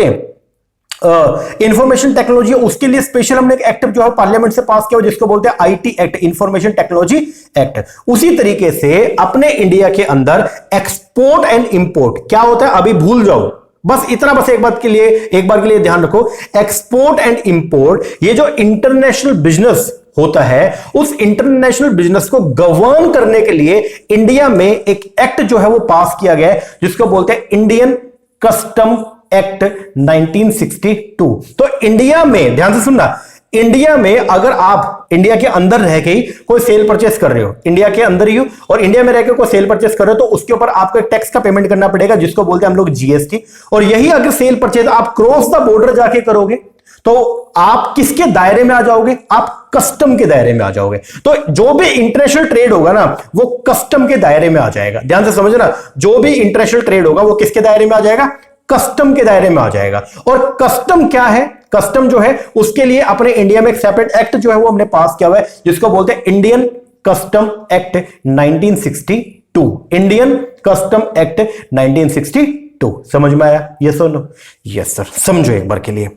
इंफॉर्मेशन टेक्नोलॉजी है उसके लिए स्पेशल हमने एक एक्ट जो है पार्लियामेंट से पास किया हुआ जिसको बोलते हैं IT act, information technology act. उसी तरीके से अपने इंडिया के अंदर एक्सपोर्ट एंड इंपोर्ट क्या होता है अभी भूल जाओ, बस इतना, बस एक बार के लिए ध्यान रखो। एक्सपोर्ट एंड इंपोर्ट, ये जो इंटरनेशनल बिजनेस होता है उस इंटरनेशनल बिजनेस को गवर्न करने के लिए इंडिया में एक एक्ट जो है वो पास किया गया है जिसको बोलते हैं इंडियन कस्टम एक्ट 1962। तो इंडिया में ध्यान से सुनना, इंडिया में अगर आप इंडिया के अंदर रह के ही कोई सेल परचेस कर रहे हो, इंडिया के अंदर ही हो और इंडिया में रह के कोई सेल परचेस कर रहे हो तो उसके ऊपर आपको एक टैक्स का पेमेंट करना पड़ेगा जिसको बोलते हैं हम लोग जीएसटी। और यही अगर सेल परचेस आप क्रॉस द बॉर्डर जाके करोगे तो आप किसके दायरे में आ जाओगे, आप कस्टम के दायरे में आ जाओगे। तो जो भी इंटरनेशनल ट्रेड होगा ना वो कस्टम के दायरे में आ जाएगा। ध्यान से समझना, जो भी इंटरनेशनल ट्रेड होगा वो किसके दायरे में आ जाएगा, कस्टम के दायरे में आ जाएगा। और कस्टम क्या है, कस्टम जो है उसके लिए अपने इंडिया में एक सेपरेट एक्ट जो है वो हमने पास किया हुआ है जिसको बोलते हैं Indian custom act 1962। Indian custom act 1962 समझ में आया? ये सुनो, यस सर, समझो एक बार के लिए।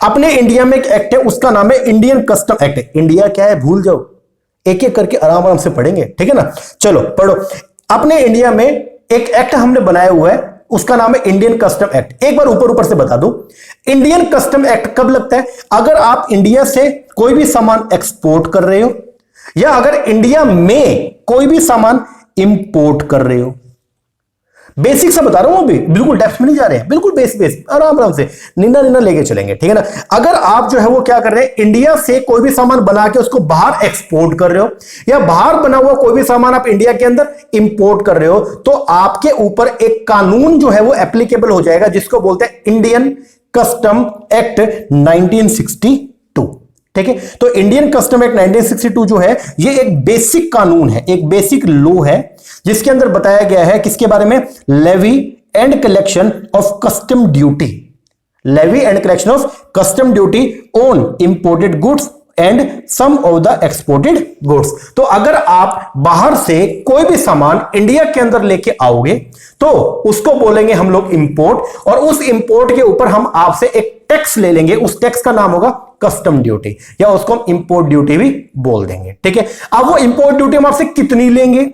अपने इंडिया में एक एक्ट है उसका नाम है इंडियन कस्टम एक्ट। इंडिया क्या है भूल जाओ, एक एक करके आराम आराम से पढ़ेंगे, ठीक है ना। चलो पढ़ो। अपने इंडिया में एक एक्ट हमने बनाया हुआ है उसका नाम है इंडियन कस्टम एक्ट। एक बार ऊपर से बता दूं, इंडियन कस्टम एक्ट कब लगता है, अगर आप इंडिया से कोई भी सामान एक्सपोर्ट कर रहे हो या अगर इंडिया में कोई भी सामान इंपोर्ट कर रहे हो। बेसिक से बता रहा हूं, अभी बिल्कुल डेप्थ में नहीं जा रहे हैं, बिल्कुल बेस आराम आराम से निन्ना लेके चलेंगे, ठीक है ना। अगर आप जो है वो क्या कर रहे हैं, इंडिया से कोई भी सामान बना के उसको बाहर एक्सपोर्ट कर रहे हो या बाहर बना हुआ कोई भी सामान आप इंडिया के अंदर इंपोर्ट कर रहे हो तो आपके ऊपर एक कानून जो है वो एप्लीकेबल हो जाएगा जिसको बोलते हैं इंडियन कस्टम एक्ट 1962, ठीक है। तो इंडियन कस्टम एक्ट 1962 जो है ये एक बेसिक कानून है, एक बेसिक लॉ है जिसके अंदर बताया गया है किसके बारे में, levy and collection of custom duty, levy and collection of custom duty on imported goods and some of the exported goods. तो अगर आप बाहर से कोई भी सामान इंडिया के अंदर लेके आओगे तो उसको बोलेंगे हम लोग इंपोर्ट, और उस इंपोर्ट के ऊपर हम आपसे एक टैक्स ले लेंगे, उस टैक्स का नाम होगा कस्टम ड्यूटी या उसको हम इंपोर्ट ड्यूटी भी बोल देंगे, ठीक है। अब वो इंपोर्ट ड्यूटी हम आपसे कितनी लेंगे,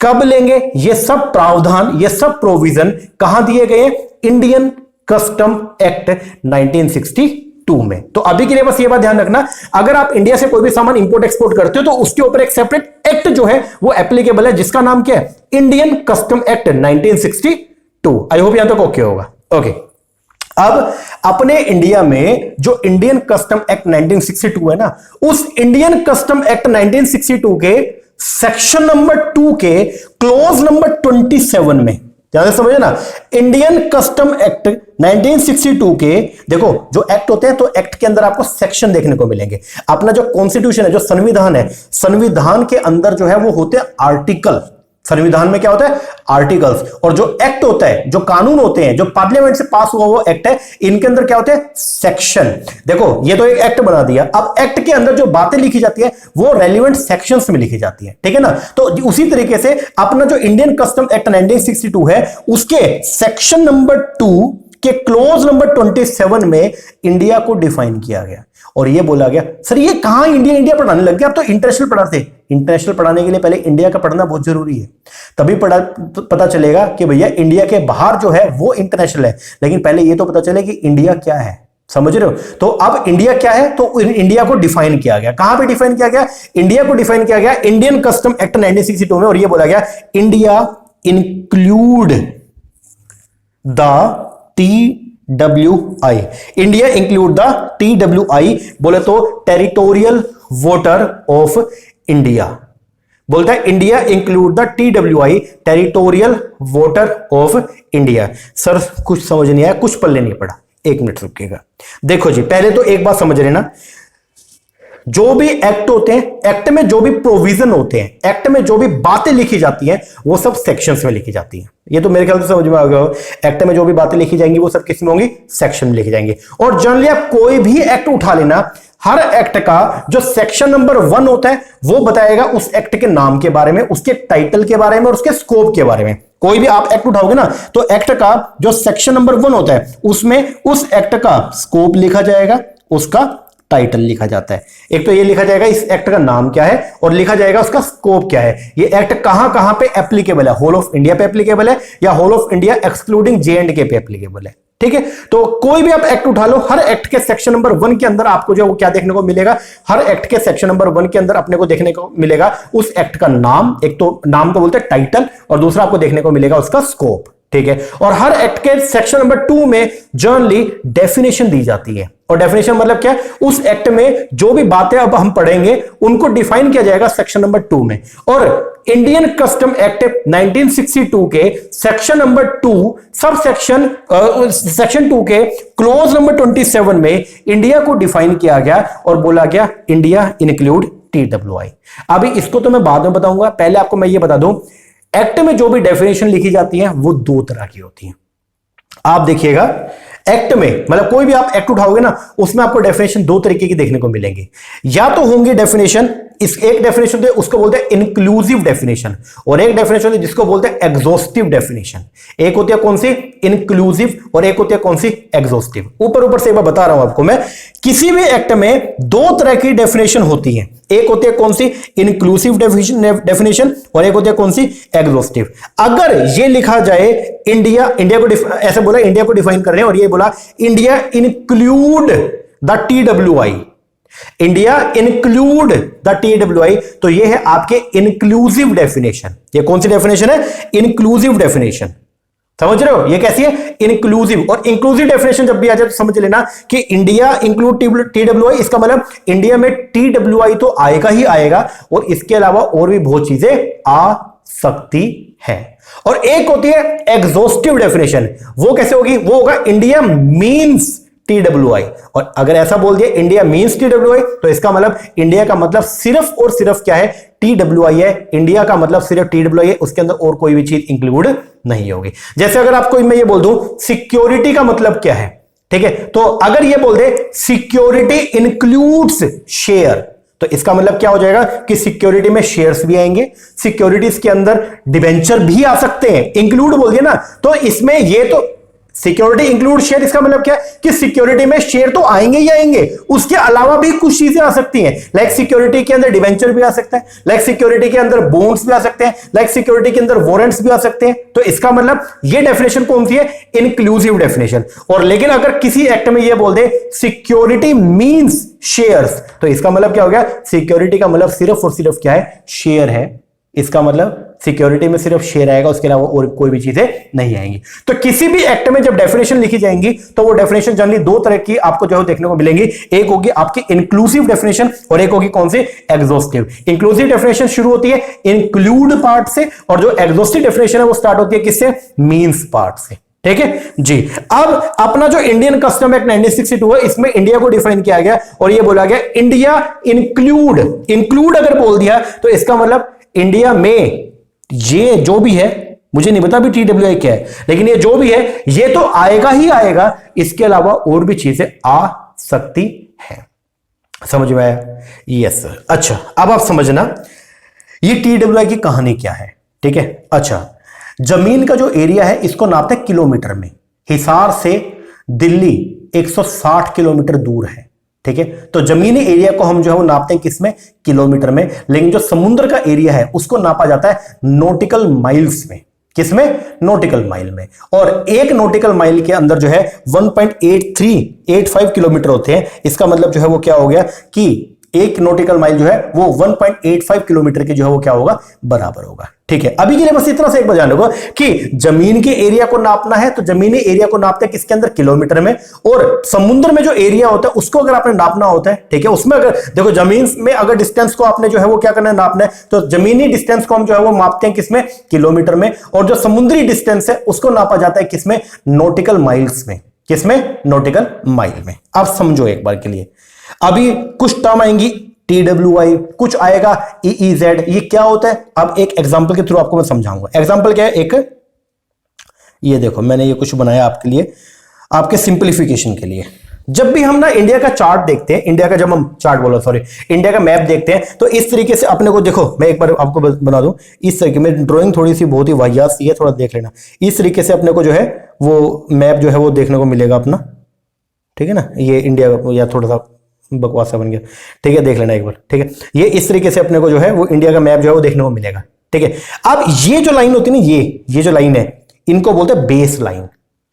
कब लेंगे, ये सब प्रावधान, ये सब प्रोविजन कहां दिए गए, इंडियन कस्टम एक्ट 1962 में। तो अभी के लिए बस ये बात ध्यान रखना, अगर आप इंडिया से कोई भी सामान इंपोर्ट एक्सपोर्ट करते हो तो उसके ऊपर एक सेपरेट एक्ट जो है वो एप्लीकेबल है जिसका नाम क्या है, Indian custom act 1962। I hope यहां तक ओके होगा, ओके। अब अपने इंडिया में जो इंडियन कस्टम एक्ट 1962 है ना, उस इंडियन कस्टम एक्ट 1962 के सेक्शन नंबर 2 के क्लोज नंबर 27 में, ध्यान से समझे ना, इंडियन कस्टम एक्ट 1962 के देखो जो एक्ट होते हैं तो एक्ट के अंदर आपको सेक्शन देखने को मिलेंगे। अपना जो कॉन्स्टिट्यूशन है, जो संविधान है, संविधान के अंदर जो है वो होते हैं आर्टिकल। संविधान में क्या होता है, आर्टिकल्स। और जो एक्ट होता है, जो कानून होते हैं, जो पार्लियामेंट से पास हुआ वो एक्ट है, इनके अंदर क्या होते हैं, सेक्शन। देखो ये तो एक एक्ट बना दिया, अब एक्ट के अंदर जो बातें लिखी जाती है वो रेलिवेंट सेक्शंस में लिखी जाती है, ठीक है ना। तो उसी तरीके से अपना जो इंडियन कस्टम एक्ट 1962 है उसके सेक्शन नंबर 2 के क्लोज नंबर 27 में इंडिया को डिफाइन किया गया और ये बोला गया, सर ये कहां इंडिया पढ़ाने लग गया, अब तो इंटरनेशनल पढ़ाते। इंटरनेशनल पढ़ाने के लिए पहले इंडिया का पढ़ना बहुत जरूरी है, तभी पता चलेगा कि भैया इंडिया के बाहर जो है वो इंटरनेशनल है, लेकिन पहले ये तो पता चले कि इंडिया क्या है, समझ रहे हो। तो अब इंडिया क्या है, तो इंडिया को डिफाइन किया गया, कहां पे डिफाइन किया गया, इंडिया को डिफाइन किया गया इंडियन कस्टम एक्ट 1962 में, और ये बोला गया India include the TWI, India include the TWI, बोले तो टेरिटोरियल वाटर ऑफ इंडिया, बोलता है India include the TWI, territorial water of India. Sir कुछ समझ नहीं आया, कुछ पल्ले नहीं पड़ा, एक मिनट रुकिएगा। देखो जी, पहले तो एक बात समझ लेना, जो भी एक्ट होते हैं, एक्ट में जो भी प्रोविजन होते हैं, एक्ट में जो भी बातें लिखी जाती हैं, वो सब सेक्शंस में लिखी जाती हैं। ये तो मेरे ख्याल से समझ में आ गया हो, एक्ट में जो भी बातें लिखी जाएंगी वो सब किस में होंगी, सेक्शन में लिखी जाएंगी। और जनरली आप कोई भी एक्ट उठा लेना, हर एक्ट का जो सेक्शन नंबर 1 होता है वो बताएगा उस एक्ट के नाम के बारे में, उसके टाइटल के बारे में और उसके स्कोप के बारे में। कोई भी आप एक्ट उठाओगे ना, तो एक्ट का जो सेक्शन नंबर 1 होता है उसमें उस एक्ट का स्कोप लिखा जाएगा, उसका टाइटल लिखा जाता है। एक तो ये लिखा जाएगा इस एक्ट का नाम क्या है, और लिखा जाएगा उसका स्कोप क्या है, ये एक्ट कहां कहां पे एप्लीकेबल है, होल ऑफ इंडिया पे एप्लीकेबल है या whole of India excluding J&K पे एप्लीकेबल है। ठीक है, तो कोई भी आप एक्ट उठा लो, हर एक्ट के सेक्शन नंबर 1 के अंदर आपको जो क्या देखने को मिलेगा, हर एक्ट के सेक्शन नंबर 1 के अंदर अपने को देखने को मिलेगा उस एक्ट का नाम, एक तो नाम को बोलते हैं टाइटल, और दूसरा आपको देखने को मिलेगा उसका स्कोप। ठीक है, और हर एक्ट के सेक्शन नंबर 2 में जनरली डेफिनेशन दी जाती है, और डेफिनेशन मतलब क्या, उस एक्ट में जो भी बातें अब हम पढ़ेंगे उनको डिफाइन किया जाएगा सेक्शन नंबर 2 में। और इंडियन कस्टम एक्ट 1962 के सेक्शन नंबर 2 सब सेक्शन 2 के क्लोज नंबर 27 में इंडिया को डिफाइन किया गया और बोला गया इंडिया इंक्लूड TWI। अभी इसको तो मैं बाद में बताऊंगा, पहले आपको मैं ये बता दूं, एक्ट में जो भी डेफिनेशन लिखी जाती है वो 2 तरह की होती हैं। आप देखिएगा, एक्ट में मतलब कोई भी आप एक्ट उठाओगे ना, उसमें आपको डेफिनेशन 2 तरीके की देखने को मिलेंगी। या तो होंगे डेफिनेशन, इस एक डेफिनेशन होते हैं उसको बोलते हैं इंक्लूसिव डेफिनेशन, और एक डेफिनेशन होती है जिसको बोलते हैं एग्जॉस्टिव डेफिनेशन। एक होती है कौन सी, इंक्लूसिव, और एक होती है कौन सी, एग्जॉस्टिव। ऊपर से एक बार बता रहा हूं आपको मैं, किसी भी एक्ट में 2 तरह की डेफिनेशन होती है, एक होती है कौन सी, इंक्लूसिव डेफिनेशन, और एक होती है कौन सी, एग्जॉस्टिव। अगर ये लिखा जाए इंडिया को ऐसे बोला इंडिया को डिफाइन कर रहे हैं, और ये बोला India include the TWI, India include the TWI, तो ये है आपके इंक्लूसिव डेफिनेशन। ये कौन सी डेफिनेशन है, इंक्लूसिव डेफिनेशन। समझ रहे हो, ये कैसी है, इंक्लूसिव। और इंक्लूसिव डेफिनेशन जब भी आ जाए तो समझ लेना कि इंडिया इंक्लूड TWI, इसका मतलब इंडिया में TWI तो आएगा ही आएगा, और इसके अलावा और भी बहुत चीजें आ सकती है। और एक होती है एग्जॉस्टिव डेफिनेशन, वो कैसे होगी, वो होगा इंडिया मीन्स TWI। और अगर ऐसा बोल दिया इंडिया मीन्स TWI, तो इसका मतलब इंडिया का मतलब सिर्फ और सिर्फ क्या है, TWI है। इंडिया का मतलब सिर्फ TWI है, उसके अंदर और कोई भी चीज इंक्लूड नहीं होगी। जैसे अगर आपको मैं ये बोल दूं सिक्योरिटी का मतलब क्या है, ठीक है, तो अगर ये बोल दे सिक्योरिटी इंक्लूड्स शेयर, तो इसका मतलब क्या हो जाएगा कि सिक्योरिटी में शेयर्स भी आएंगे, सिक्योरिटीज के अंदर डिबेंचर भी आ सकते हैं। इंक्लूड बोल दिया ना, तो इसमें ये तो सिक्योरिटी इंक्लूड शेयर, इसका मतलब क्या है कि सिक्योरिटी में शेयर तो आएंगे ही आएंगे, उसके अलावा भी कुछ चीजें आ सकती हैं। लाइक सिक्योरिटी के अंदर डिबेंचर भी आ सकता है, लाइक सिक्योरिटी के अंदर बॉन्ड्स भी आ सकते हैं, लाइक सिक्योरिटी के अंदर वारंट्स भी आ सकते हैं। तो इसका मतलब ये डेफिनेशन कौन सी है, इंक्लूसिव डेफिनेशन। और लेकिन अगर किसी एक्ट में ये बोल दे सिक्योरिटी मींस शेयर्स, तो इसका मतलब क्या हो गया, सिक्योरिटी का मतलब सिर्फ और सिर्फ क्या है, शेयर है। इसका मतलब सिक्योरिटी में सिर्फ शेयर आएगा, उसके अलावा और कोई भी चीजें नहीं आएंगी। तो किसी भी एक्ट में जब डेफिनेशन लिखी जाएंगी तो वो डेफिनेशन जनरली 2 तरह की आपको जो है देखने को मिलेंगी। एक होगी आपकी इंक्लूसिव डेफिनेशन, और एक होगी कौन सी, एग्जॉस्टिव। इंक्लूसिव डेफिनेशन शुरू होती है इंक्लूड पार्ट से, और जो एग्जॉस्टिव डेफिनेशन है वो स्टार्ट होती है किससे, मींस पार्ट से। ठीक है जी। अब अपना जो इंडियन कस्टम एक्ट 1962 है, इसमें इंडिया को डिफाइन किया गया और ये बोला गया इंडिया इंक्लूड अगर बोल दिया तो इसका मतलब इंडिया में ये जो भी है, मुझे नहीं पता भी TWI क्या है, लेकिन ये जो भी है ये तो आएगा ही आएगा, इसके अलावा और भी चीजें आ सकती है। समझ में आया, यस सर। अच्छा, अब आप समझना ये TWI की कहानी क्या है। ठीक है, अच्छा, जमीन का जो एरिया है इसको नापते हैं किलोमीटर में। हिसार से दिल्ली 160 किलोमीटर दूर है। ठीक है, तो जमीनी एरिया को हम जो है वो नापते हैं किसमें, किलोमीटर में, लेकिन जो समुद्र का एरिया है उसको नापा जाता है नॉटिकल माइल्स में। किसमें, नॉटिकल माइल में। और एक नॉटिकल माइल के अंदर जो है 1.8385 किलोमीटर होते हैं। इसका मतलब जो है वो क्या हो गया कि 1 नॉटिकल माइल जो है वो 1.85 किलोमीटर के जो है वो क्या होगा, बराबर होगा। ठीक है, अभी के लिए बस इतना से एक बार जान लो कि जमीन के एरिया को नापना है तो जमीनी एरिया को नापते हैं किसके अंदर, किलोमीटर में, और समुद्र में जो एरिया होता है उसको अगर आपने नापना होता है, ठीक है, उसमें अगर देखो जमीन में अगर डिस्टेंस को आपने जो है वो क्या करना है, नापना है, तो जमीनी डिस्टेंस को हम जो है वो मापते हैं किसमें, किलोमीटर में, और जो समुद्री डिस्टेंस है उसको नापा जाता है किसमें, नॉटिकल माइल्स में। किसमें, नॉटिकल माइल में। अब समझो एक बार के लिए, अभी कुछ टर्म आएंगी TWI, कुछ आएगा EEZ, ये क्या होता है, अब एक एग्जांपल के थ्रू आपको मैं समझाऊंगा। एग्जांपल क्या है, एक ये देखो मैंने ये कुछ बनाया आपके लिए, आपके सिंपलीफिकेशन के लिए। जब भी हम ना इंडिया का चार्ट देखते हैं, इंडिया का जब हम चार्ट बोलो सॉरी इंडिया का मैप देखते हैं, तो इस तरीके से अपने को देखो, मैं एक बार आपको बना दूं, इस तरीके में ड्राइंग थोड़ी सी बहुत ही वाहियात सी है, थोड़ा देख लेना। इस तरीके से अपने को जो है वो मैप जो है वो देखने को मिलेगा अपना, ठीक है ना, ये इंडिया या थोड़ा सा बकवास सा बन गया, ठीक है, देख लेना एक बार, ठीक है, ये इस तरीके से अपने को जो है वो इंडिया का मैप जो है वो देखने को मिलेगा, ठीक है। अब ये जो लाइन होती है ना, ये जो लाइन है, इनको बोलते हैं बेस लाइन।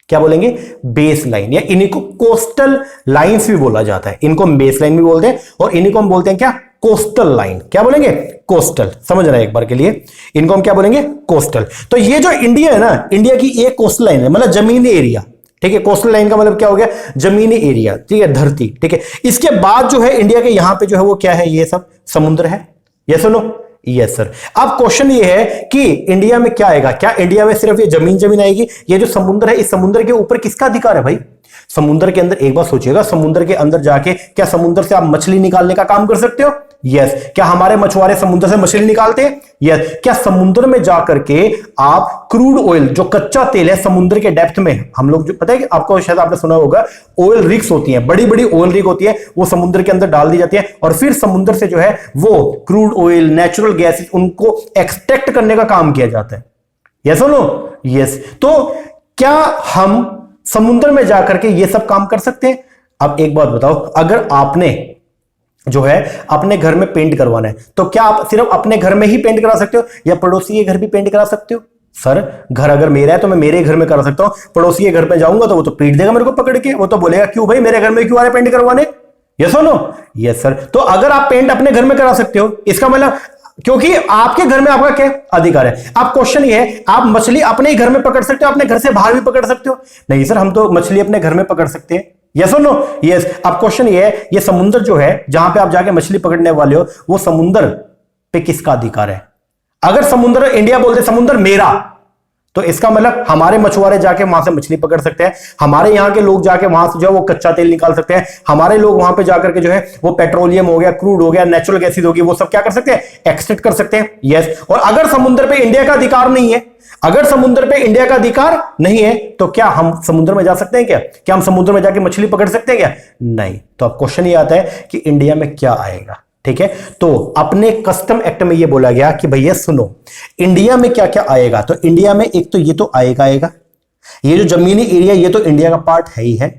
क्या बोलेंगे, बेस लाइन, या इन्हीं को कोस्टल लाइंस भी बोला जाता है, इनको हम बेस लाइन भी बोलते हैं, और इन्हीं को हम बोलते हैं क्या, कोस्टल लाइन। क्या बोलेंगे, कोस्टल, समझ रहा है एक बार के लिए, इनको हम क्या बोलेंगे, कोस्टल। तो ये जो इंडिया है ना, इंडिया की एक कोस्टल लाइन है, मतलब जमीनी एरिया, ठीक है, कोस्टल लाइन का मतलब क्या हो गया, जमीनी एरिया, ठीक है, धरती, ठीक है। इसके बाद जो है इंडिया के यहां पे जो है वो क्या है, ये सब समुद्र है, ये सुनो, यस सर। अब क्वेश्चन ये है कि इंडिया में क्या आएगा, क्या इंडिया में सिर्फ ये जमीन आएगी, ये जो समुद्र है, इस समुद्र के ऊपर किसका अधिकार है भाई, समुद्र के अंदर, एक बार सोचिएगा, समुद्र के अंदर जाके क्या समुद्र से आप मछली निकालने का काम कर सकते हो, यस। क्या हमारे मछुआरे समुद्र से मछली निकालते हैं, यस। क्या समुद्र में जाकर के आप क्रूड ऑयल, जो कच्चा तेल है समुद्र के डेप्थ में, हम लोग जो पता है कि आपको, शायद आपने सुना होगा, ऑयल रिग्स होती हैं, बड़ी बड़ी ऑयल रिग होती है, वो समुद्र के अंदर डाल दी जाती है, और फिर समुद्र से जो है वो क्रूड ऑयल, नेचुरल गैसेस, उनको एक्सट्रैक्ट करने का काम किया जाता है, यस और नो, यस। तो क्या हम समुद्र में जाकर के ये सब काम कर सकते हैं? अब एक बात बताओ, अगर आपने जो है अपने घर में पेंट करवाना है, तो क्या आप सिर्फ अपने घर में ही पेंट करा सकते हो, या पड़ोसी के घर भी पेंट करा सकते हो? सर, घर अगर मेरा है तो मैं मेरे घर में करा सकता हूं, पड़ोसी के घर पे जाऊंगा तो वो तो पीट देगा मेरे को पकड़ के, वो तो बोलेगा क्यों भाई मेरे घर में क्यों आ रहे पेंट करवाने, यस और नो, यस सर। तो अगर आप पेंट अपने घर में करा सकते हो, इसका मतलब क्योंकि आपके घर में आपका क्या अधिकार है। अब क्वेश्चन ये है, आप मछली अपने ही घर में पकड़ सकते हो, अपने घर से बाहर भी पकड़ सकते हो? नहीं सर, हम तो मछली अपने घर में पकड़ सकते हैं, यस और नो, यस। अब क्वेश्चन ये है, ये समुद्र जो है जहां पे आप जाके मछली पकड़ने वाले हो, वो समुद्र पे किसका अधिकार है? अगर समुद्र, इंडिया बोलते समुद्र मेरा, तो इसका मतलब हमारे मछुआरे जाके वहां से मछली पकड़ सकते हैं, हमारे यहाँ के लोग जाके वहां से जो है वो कच्चा तेल निकाल सकते हैं, हमारे लोग वहां पे जाकर के जो है वो पेट्रोलियम हो गया, क्रूड हो गया, नेचुरल गैसेज होगी, वो सब क्या कर सकते हैं, एक्सट्रैक्ट कर सकते हैं, यस। और अगर समुद्र पे इंडिया का अधिकार नहीं है, अगर समुद्र पे इंडिया का अधिकार नहीं है, तो क्या हम समुद्र में जा सकते हैं? क्या हम समुद्र में जाके मछली पकड़ सकते हैं क्या? नहीं। तो अब क्वेश्चन ये आता है कि इंडिया में क्या आएगा, ठीक है। तो अपने कस्टम एक्ट में ये बोला गया कि भैया सुनो, इंडिया में क्या क्या आएगा, तो इंडिया में एक तो ये तो आएगा, ये जो जमीनी एरिया, ये तो इंडिया का पार्ट है ही है,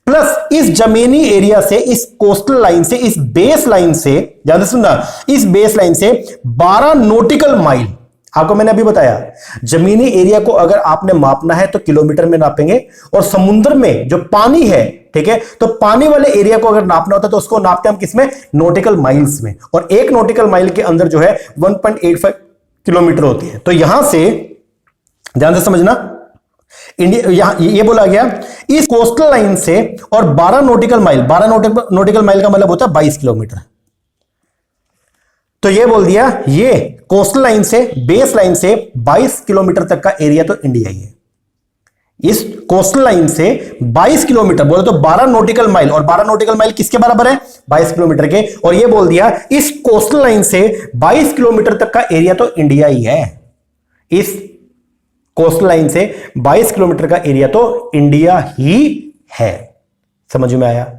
प्लस इस जमीनी एरिया से, इस कोस्टल लाइन से, इस बेस लाइन से, ध्यान से सुनना, इस बेस लाइन से 12 नॉटिकल माइल, आपको मैंने अभी बताया, जमीनी एरिया को अगर आपने मापना है तो किलोमीटर में नापेंगे, और समुद्र में जो पानी है, ठीक है, तो पानी वाले एरिया को अगर नापना होता है तो उसको नापते हैं हम किसमें, नॉटिकल माइल्स में, और एक नॉटिकल माइल के अंदर जो है 1.85 किलोमीटर होती है। तो यहां से ध्यान से समझना, इंडिया, यहां ये बोला गया इस कोस्टल लाइन से, और 12 नॉटिकल माइल, 12 नॉटिकल माइल का मतलब होता है 22 किलोमीटर। तो ये बोल दिया, ये कोस्टल लाइन से, बेस लाइन से 22 किलोमीटर तक का एरिया तो इंडिया ही है। इस कोस्टल लाइन से 22 किलोमीटर बोले तो 12 नॉटिकल माइल, और 12 नॉटिकल माइल किसके बराबर है, 22 किलोमीटर के। और ये बोल दिया इस कोस्टल लाइन से 22 किलोमीटर तक का एरिया तो इंडिया ही है। इस कोस्टल लाइन से 22 किलोमीटर का एरिया तो इंडिया ही है। समझ में आया?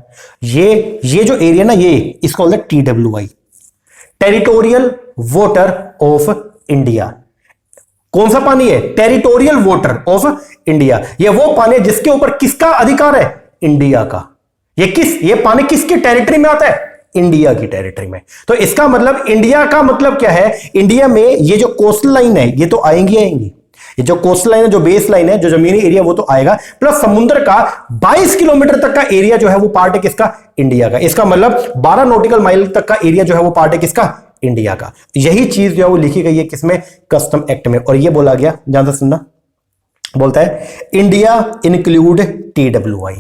ये जो एरिया ना, ये इसको बोलते हैं TWI, territorial water of India. कौन सा पानी है? Territorial water of India. ये वो पानी है जिसके ऊपर किसका अधिकार है? इंडिया का। ये पानी किसकी टेरिटरी में आता है? इंडिया की टेरिटरी में। तो इसका मतलब, इंडिया का मतलब क्या है, इंडिया में ये जो कोस्टल लाइन है ये तो आएंगी, ये जो कोस्टल लाइन है, जो बेस लाइन है, जो जमीनी एरिया वो तो आएगा, प्लस समुद्र का 22 किलोमीटर तक का एरिया जो है वो पार्ट है किसका? इंडिया का। इसका मतलब 12 नॉटिकल माइल तक का एरिया जो है वो पार्ट है किसका? इंडिया का। यही चीज जो है वो लिखी गई है किसमें? कस्टम एक्ट में। और ये बोला गया, ध्यान से सुनना, बोलता है इंडिया इंक्लूड TWI।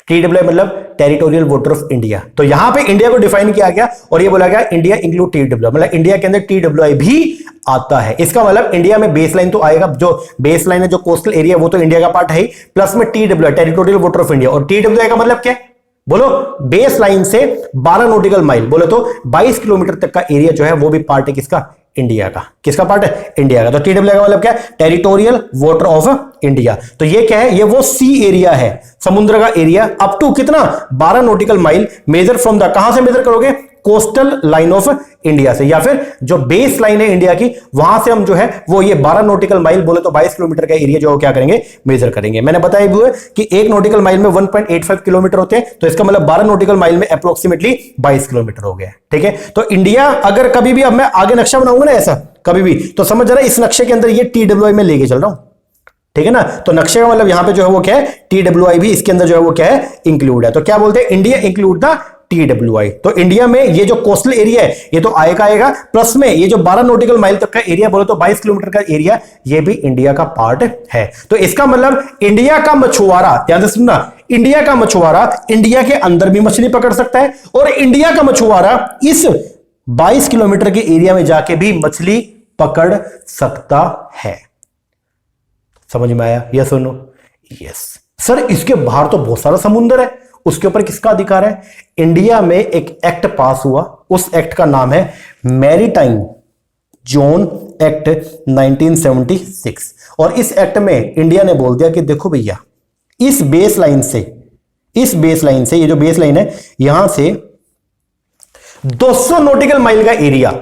TWI मतलब टेरिटोरियल वाटर ऑफ इंडिया। तो यहां पे इंडिया को डिफाइन किया गया और ये बोला गया इंडिया इंक्लूड TWI, मतलब इंडिया के अंदर TWI भी आता है। इसका मतलब इंडिया में बेस लाइन तो आएगा, जो बेस लाइन है, जो कोस्टल एरिया वो तो इंडिया का पार्ट है, प्लस में TWI territorial water of India. और TWI का मतलब क्या है? बोलो, बेस लाइन से 12 नॉटिकल माइल, बोले तो 22 किलोमीटर तक का एरिया जो है वो भी पार्ट है किसका? इंडिया का। किसका पार्ट है? इंडिया का। तो TWI का मतलब क्या है? Territorial water of India. तो ये क्या है? ये वो सी एरिया है, समुद्र का एरिया, अप टू कितना? 12 nautical mile, measure from the, कहां से मेजर करोगे? कोस्टल लाइन ऑफ इंडिया से, या फिर जो बेस लाइन है इंडिया की, वहां से हम जो है वो ये 12 नॉटिकल माइल, बोले तो 22 किलोमीटर का एरिया जो क्या करेंगे? मेजर करेंगे। मैंने बताया भी है कि एक नॉटिकल माइल में 1.85 किलोमीटर होते हैं, तो इसका मतलब 12 नॉटिकल माइल में अप्रोक्सीमेटली 22 किलोमीटर हो गया। ठीक है, तो इंडिया अगर कभी भी, अब मैं आगे नक्शा बनाऊंगा ना ऐसा कभी भी, तो समझ जरा इस नक्शे के अंदर ये TWI में लेके चल रहा हूं, ठीक है ना। तो नक्शे का मतलब यहां पे जो है वो क्या है? TWI भी इसके अंदर जो है वो क्या है? इंक्लूड है। तो क्या बोलते हैं? India include the TWI। तो इंडिया में ये जो कोस्टल एरिया है ये तो आएगा, प्लस में ये जो 12 नॉटिकल माइल तक का एरिया, बोले तो 22 किलोमीटर का एरिया, ये भी इंडिया का पार्ट है। तो इसका मतलब इंडिया का मछुआरा, ध्यान से सुनना, इंडिया का मछुआरा इंडिया के अंदर भी मछली पकड़ सकता है, और इंडिया का मछुआरा इस 22 किलोमीटर के एरिया में जाके भी मछली पकड़ सकता है। समझ में आया? यस और नो? Yes sir. इसके बाहर तो बहुत सारा समुद्र है, उसके ऊपर किसका अधिकार है? इंडिया में एक एक्ट पास हुआ, उस एक्ट का नाम है मैरीटाइम जोन एक्ट 1976। और इस एक्ट में इंडिया ने बोल दिया कि देखो भैया, इस बेस लाइन से, ये जो बेस लाइन है, यहां से 200 नॉटिकल माइल का एरिया,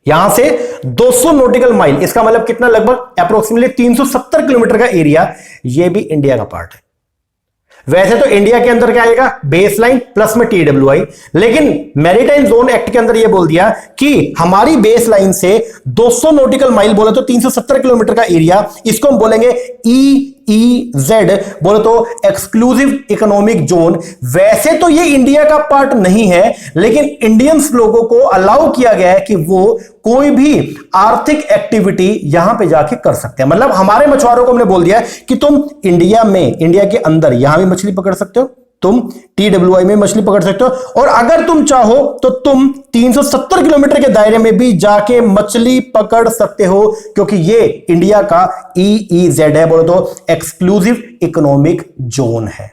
यहां से 200 नॉटिकल माइल, इसका मतलब कितना? लगभग अप्रोक्सीमेटली 370 किलोमीटर का एरिया, ये भी इंडिया का पार्ट है। वैसे तो इंडिया के अंदर क्या आएगा? बेस लाइन प्लस में TWI, लेकिन मैरीटाइम जोन एक्ट के अंदर यह बोल दिया कि हमारी बेस लाइन से 200 नॉटिकल माइल, बोले तो 370 किलोमीटर का एरिया, इसको हम बोलेंगे EEZ, बोले तो एक्सक्लूसिव इकोनॉमिक जोन। वैसे तो ये इंडिया का पार्ट नहीं है, लेकिन इंडियंस लोगों को अलाउ किया गया है कि वो कोई भी आर्थिक एक्टिविटी यहां पे जाके कर सकते हैं। मतलब हमारे मछुआरों को हमने बोल दिया कि तुम इंडिया में, इंडिया के अंदर यहां भी मछली पकड़ सकते हो, तुम TWI में मछली पकड़ सकते हो, और अगर तुम चाहो तो तुम 370 किलोमीटर के दायरे में भी जाके मछली पकड़ सकते हो, क्योंकि ये इंडिया का EEZ है, बोलो तो एक्सक्लूसिव इकोनॉमिक जोन है।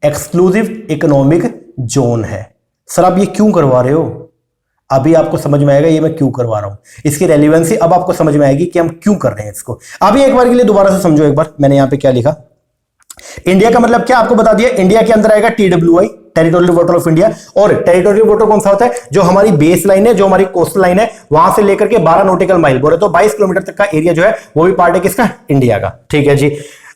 एक्सक्लूसिव इकोनॉमिक जोन है। सर आप ये क्यों करवा रहे हो? अभी आपको समझ में आएगा ये मैं क्यों करवा रहा हूं, इसकी रेलिवेंसी अब आपको समझ में आएगी कि हम क्यों कर रहे हैं इसको। अभी एक बार के लिए दोबारा से समझो। एक बार मैंने यहां पे क्या लिखा, इंडिया का मतलब क्या आपको बता दिया। इंडिया के अंदर आएगा TWI territorial water of India, और टेरिटोरियल वाटर कौन सा होता है? जो हमारी बेस लाइन है, जो हमारी कोस्टल लाइन है, वहां से लेकर के 12 नॉटिकल माइल, बोले तो 22 किलोमीटर तक का एरिया जो है वो भी पार्ट है किसका? इंडिया का। ठीक है जी,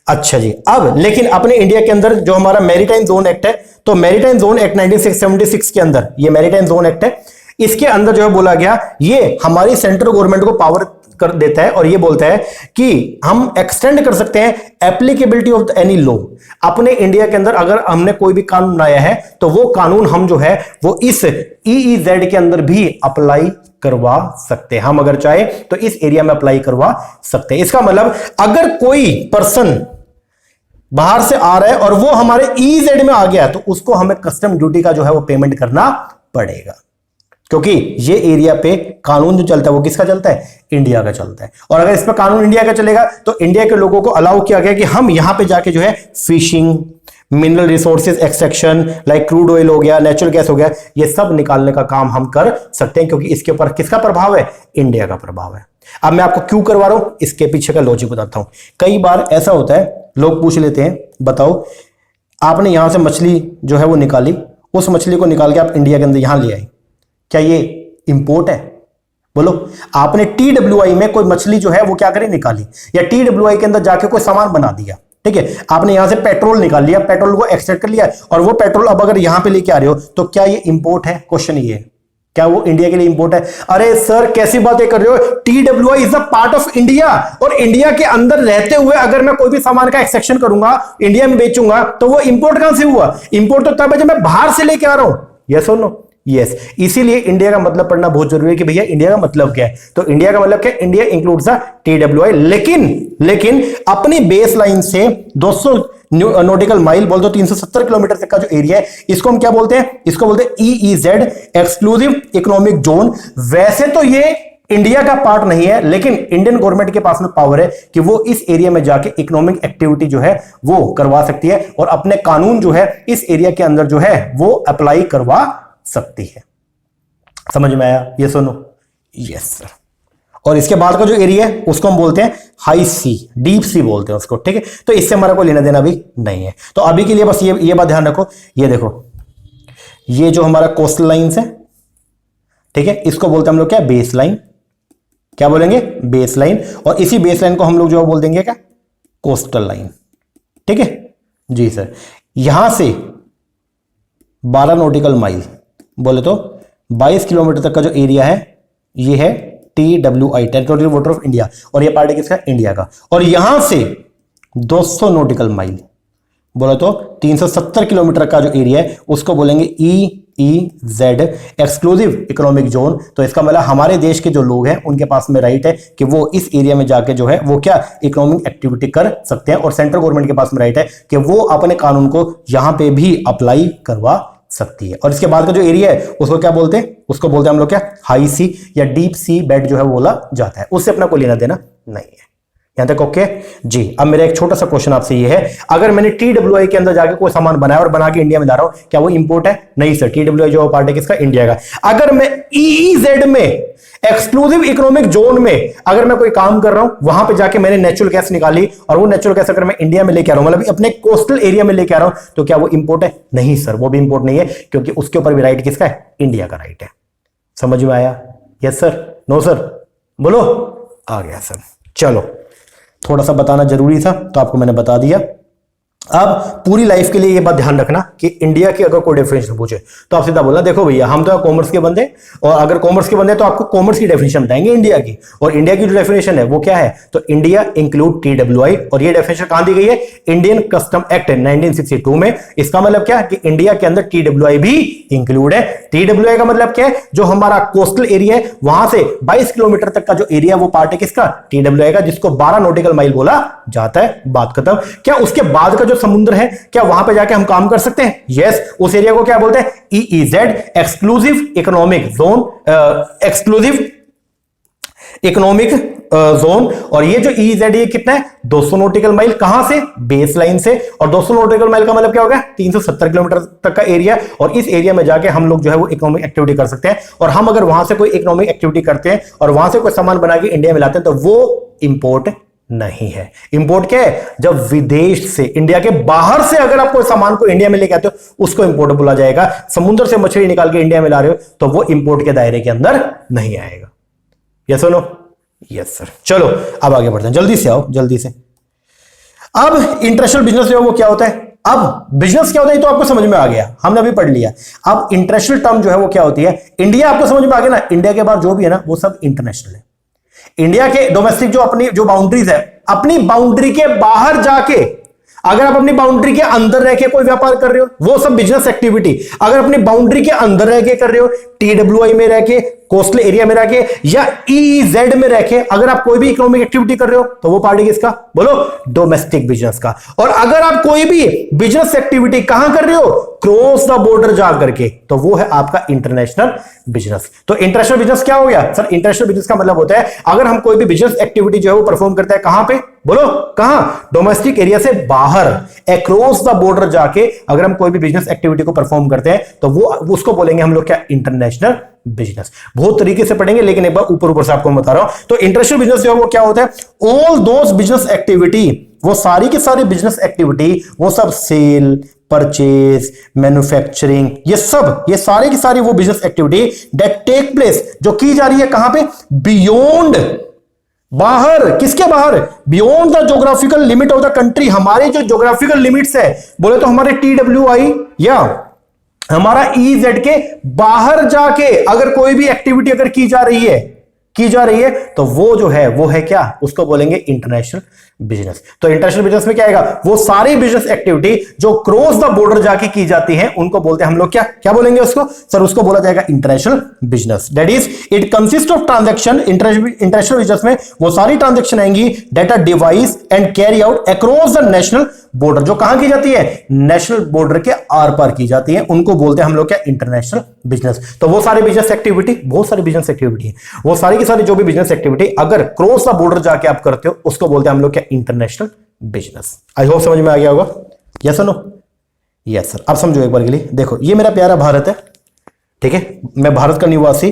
अच्छा जी। अब लेकिन अपने इंडिया के अंदर जो हमारा मैरीटाइम जोन एक्ट है, तो मैरीटाइम जोन एक्ट 1976 के अंदर, ये मैरीटाइम जोन एक्ट है, इसके अंदर जो है बोला गया, ये हमारी सेंट्रल गवर्नमेंट को पावर कर देता है, और ये बोलता है कि हम एक्सटेंड कर सकते हैं एप्लीकेबिलिटी ऑफ एनी लॉ। अपने इंडिया के अंदर अगर हमने कोई भी कानून बनाया है, तो वो कानून हम जो है वो इस EEZ के अंदर भी अप्लाई करवा सकते हैं। हम अगर चाहे तो इस एरिया में अप्लाई करवा सकते हैं। इसका मतलब अगर कोई पर्सन बाहर से आ रहा है और वो हमारे EEZ में आ गया, तो उसको हमें कस्टम ड्यूटी का जो है वो पेमेंट करना पड़ेगा, क्योंकि ये एरिया पे कानून जो चलता है वो किसका चलता है? इंडिया का चलता है। और अगर इस पर कानून इंडिया का चलेगा, तो इंडिया के लोगों को अलाउ किया गया कि हम यहां पे जाके जो है fishing, mineral resources extraction, like crude oil हो गया, नेचुरल गैस हो गया, ये सब निकालने का काम हम कर सकते हैं, क्योंकि इसके ऊपर किसका प्रभाव है? इंडिया का प्रभाव है। अब मैं आपको क्यों करवा रहा हूं, इसके पीछे का लॉजिक बताता हूं। कई बार ऐसा होता है, लोग पूछ लेते हैं, बताओ आपने यहां से मछली जो है वो निकाली, उस मछली को निकाल के आप इंडिया के अंदर यहां ले आए, क्या ये इंपोर्ट है? बोलो। आपने TWI में कोई मछली जो है वो क्या करी? निकाली, या TWI के अंदर जाके कोई सामान बना दिया, ठीक है, आपने यहां से पेट्रोल निकाल लिया, पेट्रोल को एक्सट्रैक्ट कर लिया, और वो पेट्रोल अब अगर यहां पे लेके आ रहे हो, तो क्या ये इंपोर्ट है? क्वेश्चन ये, क्या वो इंडिया के लिए इंपोर्ट है? अरे सर कैसी बातें कर रहे हो, TWI is a part of India, और इंडिया के अंदर रहते हुए अगर मैं कोई भी सामान का एक्सेप्शन करूंगा, इंडिया में बेचूंगा, तो वो इंपोर्ट कहां से हुआ? इंपोर्ट तो तब है जब मैं बाहर से लेके आ रहा हूं। यस और नो? यस। इसीलिए इंडिया का मतलब पढ़ना बहुत जरूरी है कि भैया इंडिया का मतलब क्या है। तो इंडिया का मतलब क्या है? इंडिया इंक्लूड्स द TWI, लेकिन अपनी बेस लाइन से 200 नॉटिकल माइल बोल दो, 370 किलोमीटर तक का जो एरिया है, इसको हम क्या बोलते हैं? इसको बोलते हैं EEZ, एक्सक्लूसिव इकोनॉमिक जोन। वैसे तो ये इंडिया का पार्ट नहीं है, लेकिन इंडियन गवर्नमेंट के पास में पावर है कि वो इस एरिया में जाके इकोनॉमिक एक्टिविटी जो है वो करवा सकती है, और अपने कानून जो है इस एरिया के अंदर जो है वो अप्लाई करवा सकती है। समझ में आया? ये सुनो। Yes sir. और इसके बाद का जो एरिया है उसको हम बोलते हैं हाई सी, डीप सी बोलते हैं उसको, ठीक है। तो इससे हमारा कोई लेना देना भी नहीं है। तो अभी के लिए बस ये बात ध्यान रखो। ये देखो, ये जो हमारा कोस्टल लाइंस है, ठीक है, इसको बोलते हैं हम लोग क्या? Base line. क्या बोलेंगे? Base line. और इसी बेस लाइन को हम लोग जो बोल देंगे क्या? Coastal line. ठीक है जी सर। यहां से 12 नॉटिकल माइल बोले तो 22 किलोमीटर तक का जो एरिया है ये है TWI, territorial water of India, और ये पार्ट है किसका? इंडिया का। और यहां से 200 नॉटिकल माइल बोले तो 370 किलोमीटर का जो एरिया है उसको बोलेंगे EEZ, एक्सक्लूसिव इकोनॉमिक जोन। तो इसका मतलब हमारे देश के जो लोग हैं उनके पास में राइट है कि वो इस एरिया में जाके जो है वो क्या? इकोनॉमिक एक्टिविटी कर सकते हैं, और सेंट्रल गवर्नमेंट के पास में राइट है कि वो अपने कानून को यहां पे भी अप्लाई करवा सकती है। और इसके बाद का जो एरिया है उसको क्या बोलते हैं? उसको बोलते हैं हम लोग क्या? हाई सी या डीप सी बेड जो है वो बोला जाता है। उससे अपना कोई लेना देना नहीं है। यहां तक ओके जी। अब मेरा एक छोटा सा क्वेश्चन आपसे ये है, अगर मैंने TWI के अंदर जाके कोई सामान बनाया और बना के इंडिया में ला रहा हूं, क्या वो इंपोर्ट है? नहीं सर। TWI जो पार्ट है किसका? इंडिया का। अगर मैं EEZ में, एक्सक्लूसिव इकोनॉमिक जोन में अगर मैं कोई काम कर रहा हूं, वहां पे जाके मैंने नेचुरल गैस निकाली, और वो नेचुरल गैस अगर मैं इंडिया में लेके आ रहा हूं, मतलब अपने कोस्टल एरिया में लेके आ रहा हूं, तो क्या वो इंपोर्ट है? नहीं सर, वो भी इंपोर्ट नहीं है, क्योंकि उसके ऊपर भी राइट किसका है? इंडिया का राइट है। समझ में आया? Yes sir? No sir? बोलो। आ गया सर। चलो, थोड़ा सा बताना जरूरी था तो आपको मैंने बता दिया। अब पूरी लाइफ के लिए ये बात ध्यान रखना कि इंडिया की अगर कोई डेफिनेशन पूछे तो आप सीधा बोलना, देखो भैया हम तो कॉमर्स के बंदे, और अगर कॉमर्स के बंदे तो आपको कॉमर्स की डेफिनेशन बताएंगे इंडिया की, और इंडिया की जो डेफिनेशन है वो क्या है? तो इंडिया इंक्लूड TWI, और ये डेफिनेशन कहां दी गई है? इंडियन कस्टम एक्ट 1962 में। इसका मतलब क्या है कि इंडिया के अंदर TWI भी इंक्लूड है। TWI का मतलब क्या है? जो हमारा कोस्टल एरिया है वहां से 22 किलोमीटर तक का जो एरिया वो पार्ट है किसका? TWI का, जिसको 12 नॉटिकल माइल बोला जाता है। बात खत्म। क्या उसके बाद का जो समुद्र है, क्या वहां पे जाके हम काम कर सकते हैं? यस। उस एरिया को क्या बोलते हैं? EEZ, exclusive economic zone, exclusive economic zone. और ये जो EEZ ये कितना है? 200 नॉटिकल माइल। कहां से? बेस लाइन से। और 200 नॉटिकल माइल का मतलब क्या होगा? 370 किलोमीटर तक का एरिया। और इस एरिया में जाके हम लोग जो है वो इकोनॉमिक एक्टिविटी कर सकते हैं। और हम अगर वहां से कोई इकोनॉमिक एक्टिविटी करते हैं और वहां से कोई सामान बना के इंडिया में लाते हैं, तो वो इंपोर्ट नहीं है। इंपोर्ट क्या है? जब विदेश से, इंडिया के बाहर से अगर आप कोई सामान को इंडिया में लेके आते हो उसको इंपोर्ट बोला जाएगा। समुद्र से मछली निकाल के इंडिया में ला रहे हो तो वो इंपोर्ट के दायरे के अंदर नहीं आएगा। यस और नो? Yes sir. चलो अब आगे बढ़ते हैं, जल्दी से आओ, जल्दी से। अब इंटरनेशनल बिजनेस जो है वो क्या होता है? अब बिजनेस क्या होता है तो आपको समझ में आ गया, हमने अभी पढ़ लिया। अब इंटरनेशनल टर्म जो है वो क्या होती है? इंडिया आपको समझ में आ गया ना? इंडिया के बाद जो भी है ना वो सब इंटरनेशनल है। इंडिया के डोमेस्टिक जो अपनी जो बाउंड्रीज है, अपनी बाउंड्री के बाहर जाके, अगर आप अपनी बाउंड्री के अंदर रह के कोई व्यापार कर रहे हो वो सब बिजनेस एक्टिविटी। अगर अपनी बाउंड्री के अंदर रह के कर रहे हो, TWI में रह के, कोस्टल एरिया में रह के, या EEZ में रह के अगर आप कोई भी इकोनॉमिक एक्टिविटी कर रहे हो तो वो पार्ट है किसका? बोलो, डोमेस्टिक बिजनेस का। और अगर आप कोई भी बिजनेस एक्टिविटी कहां कर रहे हो? क्रॉस द बॉर्डर जा करके, तो वो है आपका इंटरनेशनल बिजनेस। तो इंटरनेशनल बिजनेस क्या हो गया सर? इंटरनेशनल बिजनेस का मतलब होता है अगर हम कोई भी बिजनेस एक्टिविटी जो है वो परफॉर्म करते हैं, कहां पे? बोलो, कहां? डोमेस्टिक एरिया से बाहर, अक्रॉस द बॉर्डर जाके अगर हम कोई भी बिजनेस एक्टिविटी को परफॉर्म करते हैं तो वो उसको बोलेंगे हम लोग क्या? International business. बहुत तरीके से पढ़ेंगे लेकिन एक बार ऊपर से आपको मैं बता रहा हूं। तो इंटरनेशनल बिजनेस जो है वो क्या होता है? ऑल दोस बिजनेस एक्टिविटी, वो सारी की सारी बिजनेस एक्टिविटी, वो सब सेल, परचेज, मैन्युफैक्चरिंग, ये सब, ये सारी की सारी वो business activity that take place, जो की जा रही है कहां पे? बियॉन्ड, बाहर। किसके बाहर? Beyond the geographical limit of the country. हमारे जो ज्योग्राफिकल लिमिट्स है बोले तो हमारे TWI या हमारा EZ के बाहर जाके अगर कोई भी एक्टिविटी अगर की जा रही है तो वो जो है वो है क्या, उसको बोलेंगे इंटरनेशनल बिजनेस। तो इंटरनेशनल बिजनेस में क्या आएगा, वो सारी बिजनेस एक्टिविटी जो क्रॉस द बॉर्डर जाके की जाती है उनको बोलते हैं हम लोग क्या बोलेंगे उसको, सर उसको बोला जाएगा international business. That is it consist of transaction, international business में वो सारी ट्रांजैक्शन आएंगी data device and carry out across the national border, जो कहां की जाती है, नेशनल बॉर्डर के आर पार की जाती है, उनको बोलते हैं हम लोग क्या, इंटरनेशनल बिजनेस। तो वो सारी बिजनेस एक्टिविटी, बहुत सारी बिजनेस एक्टिविटी है, वो सारी की सारी जो भी बिजनेस एक्टिविटी अगर क्रॉस द बॉर्डर जाके आप करते हो उसको बोलते हैं हम लोग क्या, इंटरनेशनल बिजनेस। आई होप समझ में आ गया होगा, यस नो, यस सर। अब समझो एक बार के लिए, देखो ये मेरा प्यारा भारत है, ठीक है, मैं भारत का निवासी,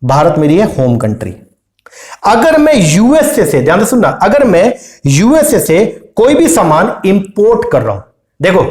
भारत मेरी है होम कंट्री। अगर मैं यूएसए से, ध्यान से सुनना, अगर मैं यूएसए से कोई भी सामान इंपोर्ट कर रहा हूं, देखो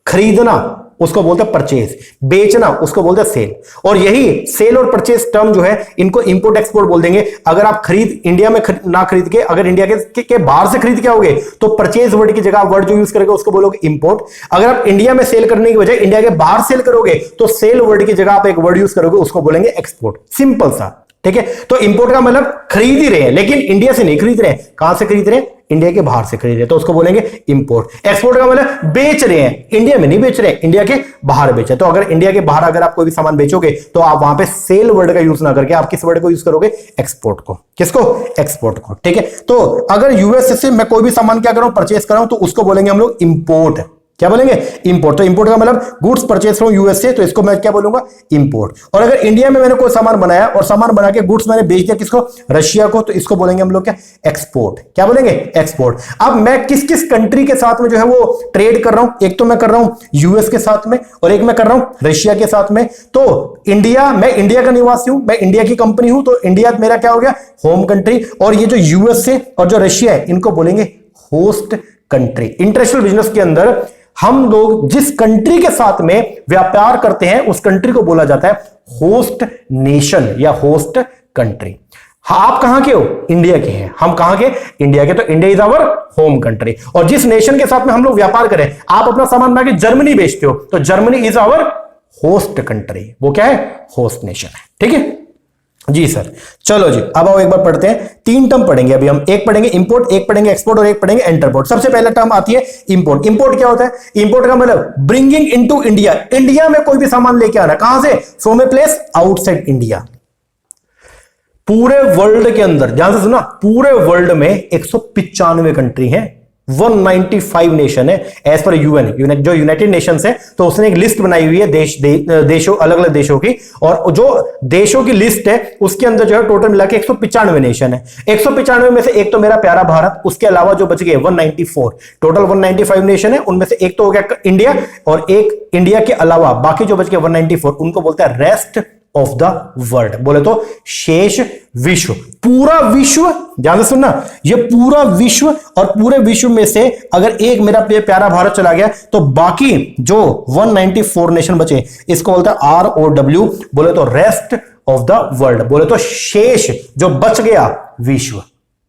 खरीदना उसको बोलते हैं परचेज, बेचना उसको बोलते हैं सेल, और यही सेल और परचेज टर्म जो है इनको इंपोर्ट एक्सपोर्ट बोल देंगे। अगर आप खरीद इंडिया में ना खरीद के अगर इंडिया के बाहर से खरीद के आओगे तो परचेज वर्ड की जगह वर्ड जो यूज करेंगे उसको बोलोगे इंपोर्ट। अगर आप इंडिया में सेल करने की बजाय इंडिया के बाहर सेल करोगे तो सेल वर्ड की जगह आप एक वर्ड यूज करोगे, उसको बोलेंगे एक्सपोर्ट। सिंपल सा, ठीक है। तो इंपोर्ट का मतलब खरीद ही रहे हैं, लेकिन इंडिया से नहीं खरीद रहे हैं, कहां से खरीद रहे हैं, इंडिया के बाहर से खरीद रहे हैं, तो उसको बोलेंगे इंपोर्ट। एक्सपोर्ट का मतलब बेच रहे हैं, इंडिया में नहीं बेच रहे हैं, इंडिया के बाहर बेचे। तो अगर इंडिया के बाहर अगर आप कोई भी सामान बेचोगे तो आप वहां पे सेल वर्ड का यूज ना करके आप किस वर्ड को यूज करोगे, एक्सपोर्ट को। किसको, एक्सपोर्ट को, ठीक है। तो अगर यूएसए से मैं कोई भी सामान क्या कर रहा हूं, परचेस कर रहा हूं, तो उसको बोलेंगे हम लोग इंपोर्ट। क्या बोलेंगे, इंपोर्ट। तो इंपोर्ट का मतलब गुड्स परचेस फ्रॉम यूएसए, तो इसको मैं क्या बोलूंगा, इंपोर्ट। और अगर इंडिया में मैंने कोई सामान बनाया और सामान बना के गुड्स मैंने बेच दिया किसको, रशिया को, तो इसको बोलेंगे हम लोग क्या, एक्सपोर्ट। क्या बोलेंगे, एक्सपोर्ट। अब मैं किस किस कंट्री के साथ में जो है वो ट्रेड कर रहा हूं, एक तो मैं कर रहा हूं यूएस के साथ में और एक मैं कर रहा हूं रशिया के साथ में। तो इंडिया, मैं इंडिया का निवासी हूं, मैं इंडिया की कंपनी हूं, तो इंडिया मेरा क्या हो गया, होम कंट्री। और ये जो यूएसए और जो रशिया है इनको बोलेंगे होस्ट कंट्री। इंटरनेशनल बिजनेस के अंदर हम लोग जिस कंट्री के साथ में व्यापार करते हैं उस कंट्री को बोला जाता है होस्ट नेशन या होस्ट कंट्री। आप कहां के हो, इंडिया के हैं, हम कहां के, इंडिया के। तो India is our home country. और जिस नेशन के साथ में हम लोग व्यापार करें, आप अपना सामान बना के जर्मनी बेचते हो, तो Germany is our host country, वो क्या है, होस्ट नेशन है, ठीक है जी सर। चलो जी, अब आओ एक बार पढ़ते हैं, 3 टर्म पढ़ेंगे अभी हम। एक पढ़ेंगे इंपोर्ट, एक पढ़ेंगे एक्सपोर्ट और एक पढ़ेंगे एंटरपोर्ट। सबसे पहला टर्म आती है इंपोर्ट। इंपोर्ट क्या होता है, इंपोर्ट का मतलब ब्रिंगिंग इनटू इंडिया, इंडिया में कोई भी सामान लेके आना, कहां से, from A place outside India. पूरे वर्ल्ड के अंदर, ध्यान से सुना, पूरे वर्ल्ड में 195 कंट्री है, 195 नेशन है एज पर यूएन, जो यूनाइटेड नेशंस है, तो उसने एक लिस्ट बनाई हुई है देशों, अलग अलग देशों की, और जो देशों की लिस्ट है उसके अंदर जो है टोटल मिला के 195 नेशन है। 195 में से एक तो मेरा प्यारा भारत, उसके अलावा जो बच गए 194, टोटल 195 नेशन है, उनमें से एक तो हो गया इंडिया, और एक इंडिया के अलावा बाकी जो बच गए 194 उनको बोलते हैं रेस्ट ऑफ द वर्ल्ड, बोले तो शेष विश्व। पूरा विश्व, ध्यान से सुनना, ये पूरा विश्व, और पूरे विश्व में से अगर एक मेरा प्यारा भारत चला गया तो बाकी जो 194 नेशन बचे इसको बोलते हैं ROW, बोले तो रेस्ट ऑफ द वर्ल्ड, बोले तो शेष जो बच गया विश्व।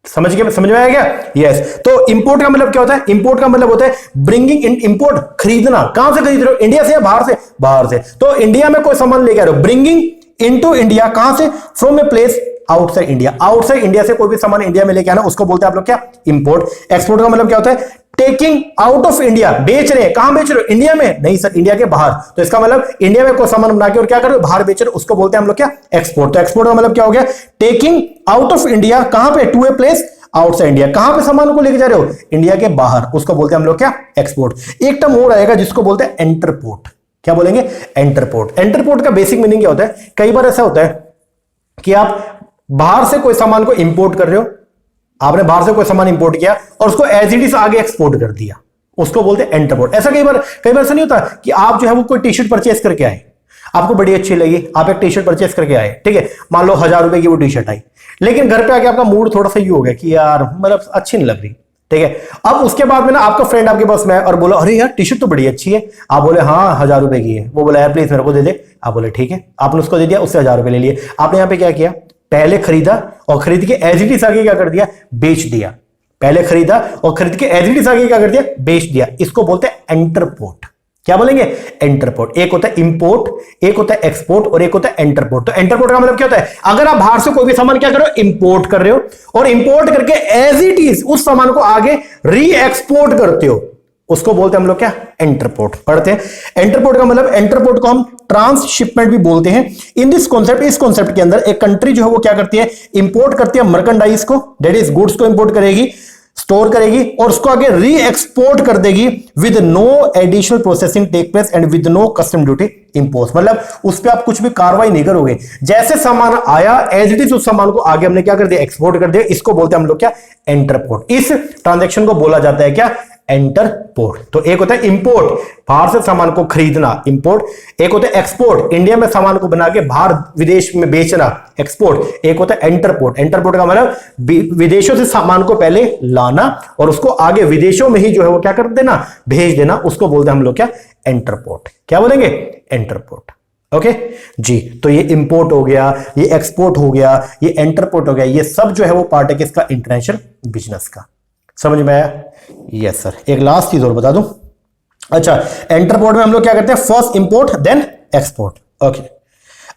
समझ में आया क्या, यस। तो इंपोर्ट का मतलब क्या होता है, इंपोर्ट का मतलब होता है ब्रिंगिंग इन, इंपोर्ट खरीदना, कहां से खरीद रहे हो, इंडिया से या बाहर से, बाहर से। तो इंडिया में कोई सामान लेके आ रहे हो, ब्रिंगिंग इनटू इंडिया, कहां से, from A place outside India, outside India से कोई भी सामान इंडिया में लेके आना, उसको बोलते हैं आप लोग क्या, इंपोर्ट। एक्सपोर्ट का मतलब क्या होता है, टेकिंग आउट ऑफ इंडिया, बेच रहे हैं, कहां बेच रहे हो, इंडिया में नहीं सर, इंडिया के बाहर। तो इसका मतलब इंडिया में कोई सामान बना के और क्या कर रहे हो, बाहर बेच रहे हो, उसको बोलते हैं हम लोग क्या, एक्सपोर्ट। तो एक्सपोर्ट का मतलब क्या हो गया, टेकिंग आउट ऑफ इंडिया, कहां पे, to a place outside India, कहां पे सामान को लेके जा रहे हो, इंडिया के बाहर, उसको बोलते हैं हम लोग क्या, एक्सपोर्ट। एक टर्म और आएगा जिसको बोलते हैं एंटरपोर्ट। क्या बोलेंगे, एंटरपोर्ट। एंटरपोर्ट का बेसिक मीनिंग क्या होता है, कई बार ऐसा होता है कि आप बाहर से कोई सामान को इंपोर्ट कर रहे हो, आपने बाहर से कोई सामान इंपोर्ट किया और उसको एज इट इज आगे एक्सपोर्ट कर दिया, उसको बोलते हैं एंटरपोर्ट। ऐसा कई बार ऐसा नहीं होता कि आप जो है वो कोई टी शर्ट परचेस करके आए, आपको बड़ी अच्छी लगी, आप एक टी शर्ट परचेस करके आए, ठीक है, मान लो 1000 रुपए की वो टी शर्ट आई, लेकिन घर पे आके आपका मूड थोड़ा सा ये हो गया कि यार मतलब अच्छी नहीं लग रही, ठीक है। अब उसके बाद में ना आपका फ्रेंड आपके पास में और बोला अरे यार टी शर्ट तो बड़ी अच्छी है, आप बोले हाँ 1000 रुपए की है, वो बोला यार प्लीज मेरे को दे दे, आप बोले ठीक है, आपने उसको दे दिया, उससे 1000 रुपए ले लिए। आपने यहाँ पे क्या किया, पहले खरीदा और खरीद के एज इट इज आगे क्या कर दिया, बेच दिया। पहले खरीदा और खरीद के एज इट इज आगे क्या कर दिया, बेच दिया। इसको बोलते हैं एंटरपोर्ट। क्या बोलेंगे? एंटरपोर्ट। एक होता है इंपोर्ट, एक होता है एक्सपोर्ट और एक होता है एंटरपोर्ट। तो एंटरपोर्ट का मतलब क्या होता है? अगर आप बाहर से कोई भी सामान क्या कर रहे हो? इंपोर्ट कर रहे हो, और इंपोर्ट करके एज इट इज उस सामान को आगे री एक्सपोर्ट करते हो, उसको बोलते हैं हम लोग क्या? एंटरपोर्ट। पढ़ते हैं एंटरपोर्ट का मतलब, एंटरपोर्ट को हम ट्रांसशिपमेंट भी बोलते हैं। इन दिस कॉन्सेप्ट, इस कॉन्सेप्ट के अंदर एक कंट्री जो है वो क्या करती है? इंपोर्ट करती है मर्केंडाइज को, दैट इज गुड्स को इंपोर्ट करेगी, स्टोर करेगी और उसको आगे री एक्सपोर्ट कर देगी with no additional processing take place and with no custom duty impose. मतलब उस पर आप कुछ भी कार्रवाई नहीं करोगे, जैसे सामान आया एज इट इज उस सामान को आगे हमने क्या कर दिया? एक्सपोर्ट कर दिया। इसको बोलते हैं हम लोग क्या? एंटरपोर्ट। इस ट्रांजैक्शन को बोला जाता है क्या? एंटरपोर्ट। तो एक होता है इंपोर्ट, बाहर से सामान को खरीदना, इंपोर्ट। एक होता है एक्सपोर्ट, इंडिया में सामान को बना के बाहर विदेश में बेचना, एक्सपोर्ट। एक होता है एंटरपोर्ट। एंटरपोर्ट का मतलब विदेशों से सामान को पहले लाना और उसको आगे विदेशों में ही जो है वो क्या कर देना? भेज देना। उसको बोलते हैं हम लोग क्या? एंटरपोर्ट। क्या बोलेंगे? एंटरपोर्ट। ओके जी। तो ये इंपोर्ट हो गया, ये एक्सपोर्ट हो गया, ये एंटरपोर्ट हो गया, ये सब जो है वो पार्ट है किसका? इंटरनेशनल बिजनेस का। समझ में आया? Yes sir. एक लास्ट चीज और बता दूं। अच्छा, एंटरपोर्ट में हम लोग क्या करते हैं? First import then export. Okay.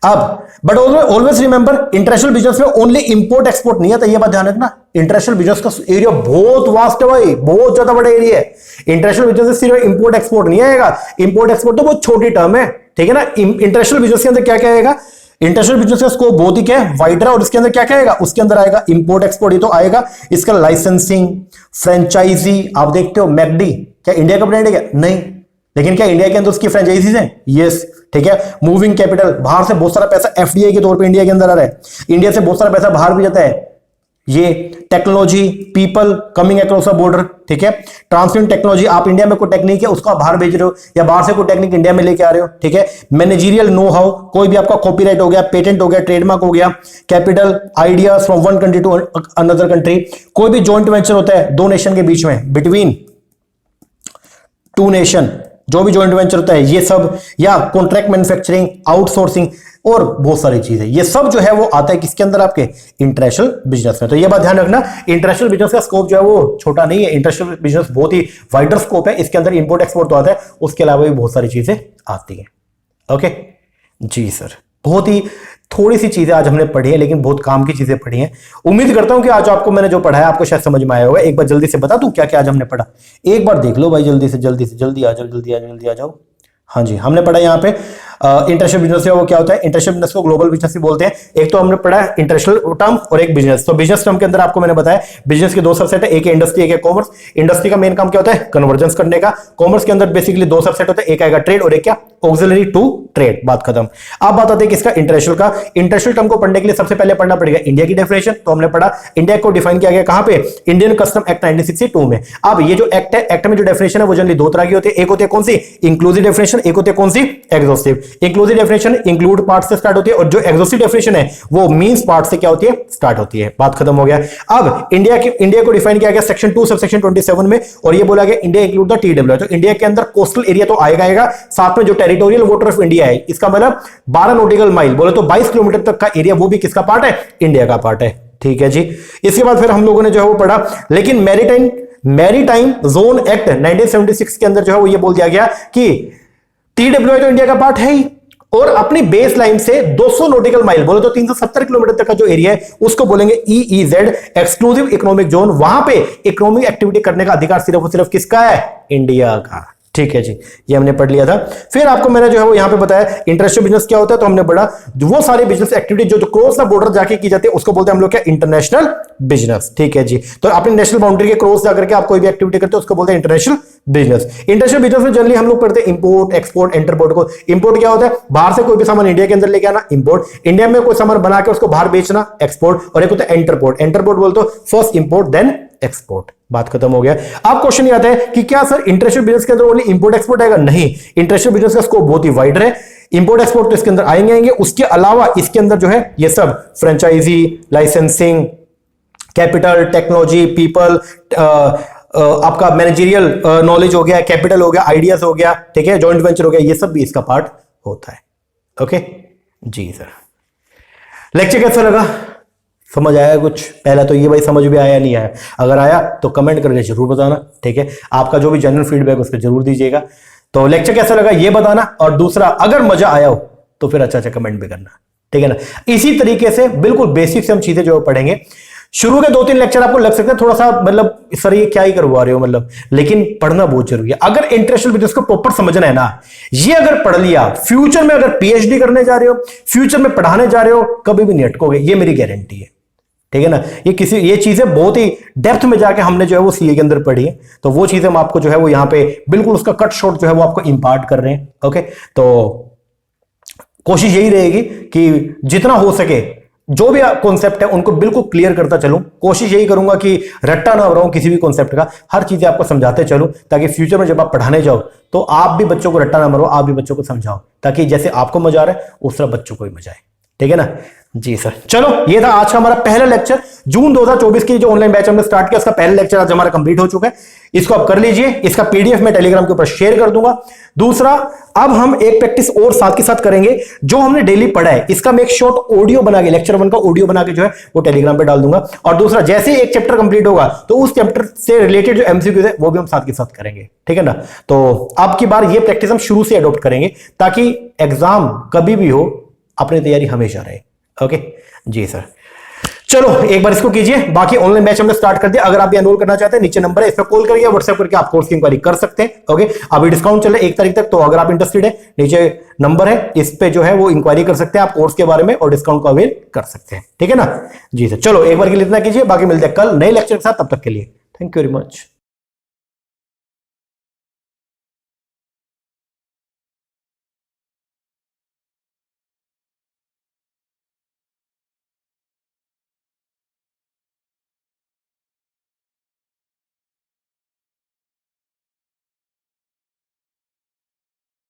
अब but always remember, international business में ओनली इंपोर्ट एक्सपोर्ट नहीं आता, ये बात ध्यान रखना। इंटरनेशनल बिजनेस का एरिया बहुत वास्ट है भाई, बहुत ज्यादा बड़ा एरिया है। इंटरनेशनल बिजनेस से सिर्फ इंपोर्ट एक्सपोर्ट नहीं आएगा, इंपोर्ट एक्सपोर्ट तो बहुत छोटी टर्म है, ठीक है ना। इंटरनेशनल बिजनेस के अंदर क्या क्या आएगा? इंटरनेशनल बिजनेस का स्कोप बहुत ही क्या है? वाइडर है। और इसके अंदर क्या क्या आएगा? उसके अंदर आएगा इंपोर्ट एक्सपोर्ट, ये तो आएगा। इसका लाइसेंसिंग, फ्रेंचाइजी, आप देखते हो मैकडी क्या इंडिया का ब्रांड है क्या? नहीं, लेकिन क्या इंडिया के अंदर उसकी फ्रेंचाइजीज हैं? यस, ठीक है। मूविंग कैपिटल, बाहर से बहुत सारा पैसा एफडीआई के तौर पे इंडिया के अंदर आ रहा है, इंडिया से बहुत सारा पैसा बाहर भी जाता है। ये technology, people coming across a border, ठीक है। ट्रांसफरिंग टेक्नोलॉजी, आप इंडिया में कोई टेक्निक है उसको आप बाहर भेज रहे हो या बाहर से कोई टेक्निक इंडिया में लेके आ रहे हो, ठीक है। मैनेजरियल नो हाउ, कोई भी आपका कॉपीराइट हो गया, पेटेंट हो गया, ट्रेडमार्क हो गया। Capital, ideas from one country to another country. कोई भी जॉइंट वेंचर होता है दो नेशन के बीच में, बिटवीन टू नेशन, जो भी जॉइंट वेंचर होता है ये सब, या कॉन्ट्रैक्ट मैन्युफैक्चरिंग, आउटसोर्सिंग और बहुत सारी चीजें, ये सब जो है वो आता है किसके अंदर? आपके इंटरनेशनल बिजनेस में। तो ये बात ध्यान रखना, इंटरनेशनल बिजनेस का स्कोप जो है वो छोटा नहीं है, इंटरनेशनल बिजनेस बहुत ही वाइडर स्कोप है। इसके अंदर इंपोर्ट एक्सपोर्ट तो आता है, उसके अलावा भी बहुत सारी चीजें आती है। ओके जी सर। बहुत ही थोड़ी सी चीजें आज हमने पढ़ी है, लेकिन बहुत काम की चीजें पढ़ी हैं। उम्मीद करता हूं कि आज आपको मैंने जो पढ़ाया आपको शायद समझ में आया होगा। एक बार जल्दी से बता दूं क्या क्या आज हमने पढ़ा, एक बार देख लो भाई, जल्दी से जल्दी से, जल्दी आ जाओ, जल्दी आ जाओ, जल्दी आ जाओ। हाँ जी, हमने पढ़ा यहाँ पे इंटरनेशनल बिजनेस है वो क्या होता है? इंटरनेशनल बिजनेस को ग्लोबल बिजनेस भी बोलते हैं। एक तो हमने पढ़ा इंटरनेशनल टर्म और एक बिजनेस। तो बिजनेस टर्म के अंदर आपको मैंने बताया बिजनेस के दो सबसेट है, एक है इंडस्ट्री, एक है कॉमर्स। इंडस्ट्री का मेन काम क्या होता है? कन्वर्जेंस करने का। कॉमर्स के अंदर बेसिकली दो सबसेट होते हैं, एक आएगा ट्रेड और एक क्या? Auxiliary to trade. बात खत्म। अब बात आती है किसका? इंटरनेशनल का। इंटरनेशनल टर्म को पढ़ने के लिए सबसे पहले पढ़ना पड़ेगा इंडिया की डेफिनेशन। तो हमने पढ़ा इंडिया को डिफाइन किया गया कहां पे? इंडियन कस्टम एक्ट 1962 में। अब ये जो एक्ट है, एक्ट में जो डेफिनेशन है वो जनरली दो तरह की होती है। एक होती है कौन सी? इंक्लूसिव डेफिनेशन, एक होती है कौन सी? Exhaustive. Inclusive definition include part से स्टार्ट होती है और जो एग्जॉस्टिव डेफिनेशन है वो मींस पार्ट से क्या होती है? स्टार्ट होती है। बात खत्म हो गया। अब इंडिया को डिफाइन किया गया सेक्शन 2 सबसेक्शन 27 में, और ये बोला गया इंडिया इंक्लूड द टीडब्ल्यू। तो इंडिया के अंदर कोस्टल एरिया तो आएगा, साथ में जो टेरिटोरियल वाटर ऑफ इंडिया है, इसका मतलब 12 नॉटिकल माइल, बोले तो 22 किलोमीटर तक का एरिया, वो भी किसका पार्ट है? इंडिया का पार्ट है। ठीक है जी। इसके बाद फिर हम लोगों ने जो है वो पढ़ा, लेकिन मैरीटाइम जोन एक्ट 1976 के अंदर जो है वो ये बोल दिया गया कि टीडब्ल्यूआई तो इंडिया का पार्ट है ही, और अपनी बेस लाइन से 200 नॉटिकल माइल, बोले तो 370 किलोमीटर तक का जो एरिया है उसको बोलेंगे ईईजेड, एक्सक्लूसिव इकोनॉमिक जोन। वहां पे इकोनॉमिक एक्टिविटी करने का अधिकार सिर्फ और सिर्फ किसका है? इंडिया का। ठीक है जी, ये हमने पढ़ लिया था। फिर आपको मैंने जो है वो यहां पे बताया इंटरनेशनल बिजनेस क्या होता है। तो हमने पढ़ा वो सारे बिजनेस एक्टिविटी जो क्रॉस द बॉर्डर जाके की जाती है उसको बोलते हैं हम लोग क्या? International business. ठीक है जी। तो अपनी नेशनल बाउंड्री के क्रॉस जाकर के आप कोई भी एक्टिविटी करते हो उसको बोलते हैं इंटरनेशनल बिजनेस। इंटरनेशनल बिजनेस में जनरली हम लोग पढ़ते हैं इंपोर्ट, एक्सपोर्ट, एंटरपोर्ट को। इंपोर्ट क्या होता है? बाहर से कोई भी सामान इंडिया के अंदर लेके आना, इंपोर्ट। इंडिया में कोई सामान बना के उसको बाहर बेचना, एक्सपोर्ट। और एक होता है एंटरपोर्ट। एंटरपोर्ट बोलते हो फर्स्ट इंपोर्ट देन एक्सपोर्ट। बात खत्म हो गया। अब क्वेश्चन ये आता है कि क्या सर इंटरनेशनल बिजनेस के अंदर ओनली इंपोर्ट एक्सपोर्ट आएगा? नहीं, इंटरनेशनल बिजनेस का स्कोप बहुत ही वाइड है। इंपोर्ट एक्सपोर्ट तो इसके अंदर आएंगे। उसके अलावा इसके अंदर जो है ये सब franchisee, licensing, capital, technology, people, आपका मैनेजरियल नॉलेज हो गया, कैपिटल हो गया, आइडियाज हो गया, ठीक है, जॉइंट वेंचर हो गया, ये सब भी इसका पार्ट होता है। ओके जी सर। लेक्चर कैसा लगा? समझ आया कुछ? पहला तो ये भाई समझ भी आया नहीं आया, अगर आया तो कमेंट करके जरूर बताना। ठीक है, आपका जो भी जनरल फीडबैक उसको जरूर दीजिएगा। तो लेक्चर कैसा लगा ये बताना, और दूसरा अगर मजा आया हो तो फिर अच्छा कमेंट भी करना, ठीक है ना। इसी तरीके से बिल्कुल बेसिक से हम चीजें जो पढ़ेंगे। शुरू के 2-3 लेक्चर आपको लग सकते हैं थोड़ा सा मतलब सर ये क्या ही करवा रहे हो मतलब, लेकिन पढ़ना बहुत जरूरी है। अगर इंटरेस्ट भी इसको प्रॉपर समझना है ना, ये अगर पढ़ लिया, फ्यूचर में अगर पीएचडी करने जा रहे हो, फ्यूचर में पढ़ाने जा रहे हो, कभी भी नहीं अटकोगे, ये मेरी गारंटी है, ठीक है ना। ये चीजें बहुत ही डेप्थ में जाके हमने जो है वो सीए के अंदर पढ़ी है, तो वो चीजें हम आपको जो है वो यहां पे बिल्कुल उसका कट शॉर्ट जो है वो आपको इंपार्ट कर रहे हैं। ओके, तो कोशिश यही रहेगी कि जितना हो सके जो भी कॉन्सेप्ट है उनको बिल्कुल क्लियर करता चलूं। कोशिश यही करूंगा कि रट्टा ना रहा हूं किसी भी कॉन्सेप्ट का, हर चीजें आपको समझाते चलूं, ताकि फ्यूचर में जब आप पढ़ाने जाओ तो आप भी बच्चों को रट्टा ना मारो, आप भी बच्चों को समझाओ, ताकि जैसे आपको मजा आ रहा है उस तरह बच्चों को भी मजा आए, ठीक है ना जी सर। चलो ये था आज का हमारा पहला लेक्चर, जून 2024 की जो ऑनलाइन बैच हमने स्टार्ट किया उसका पहला लेक्चर आज हमारा कंप्लीट हो चुका है। इसको आप कर लीजिए, इसका पीडीएफ मैं टेलीग्राम के ऊपर शेयर कर दूंगा। दूसरा, अब हम एक प्रैक्टिस और साथ के साथ करेंगे, जो हमने डेली पढ़ा है इसका मैं एक शॉर्ट ऑडियो बना के, लेक्चर 1 का ऑडियो बना के जो है वो टेलीग्राम पे डाल दूंगा। और दूसरा, जैसे ही एक चैप्टर कंप्लीट होगा तो उस चैप्टर से रिलेटेड जो एमसीक्यूज है वो भी हम साथ के साथ करेंगे, ठीक है ना। तो अब की बार ये प्रैक्टिस हम शुरू से अडॉप्ट करेंगे, ताकि एग्जाम कभी भी हो अपनी तैयारी हमेशा रहे। ओके जी सर, चलो एक बार इसको कीजिए। बाकी ऑनलाइन बैच हमने स्टार्ट कर दिया, अगर आप भी एनरोल करना चाहते हैं नीचे नंबर है, इस पर कॉल करके व्हाट्सएप करके आप कोर्स की इंक्वायरी कर सकते हैं। ओके, अभी डिस्काउंट चल रहा है 1 तारीख तक, तो अगर आप इंटरेस्टेड है नीचे नंबर है, इस पे जो है वो इंक्वायरी कर सकते हैं आप कोर्स के बारे में, और डिस्काउंट को अवेल कर सकते हैं, ठीक है ना जी सर। चलो एक बार के लिए इतना कीजिए, बाकी मिलते हैं कल नए लेक्चर के साथ, तब तक के लिए थैंक यू वेरी मच।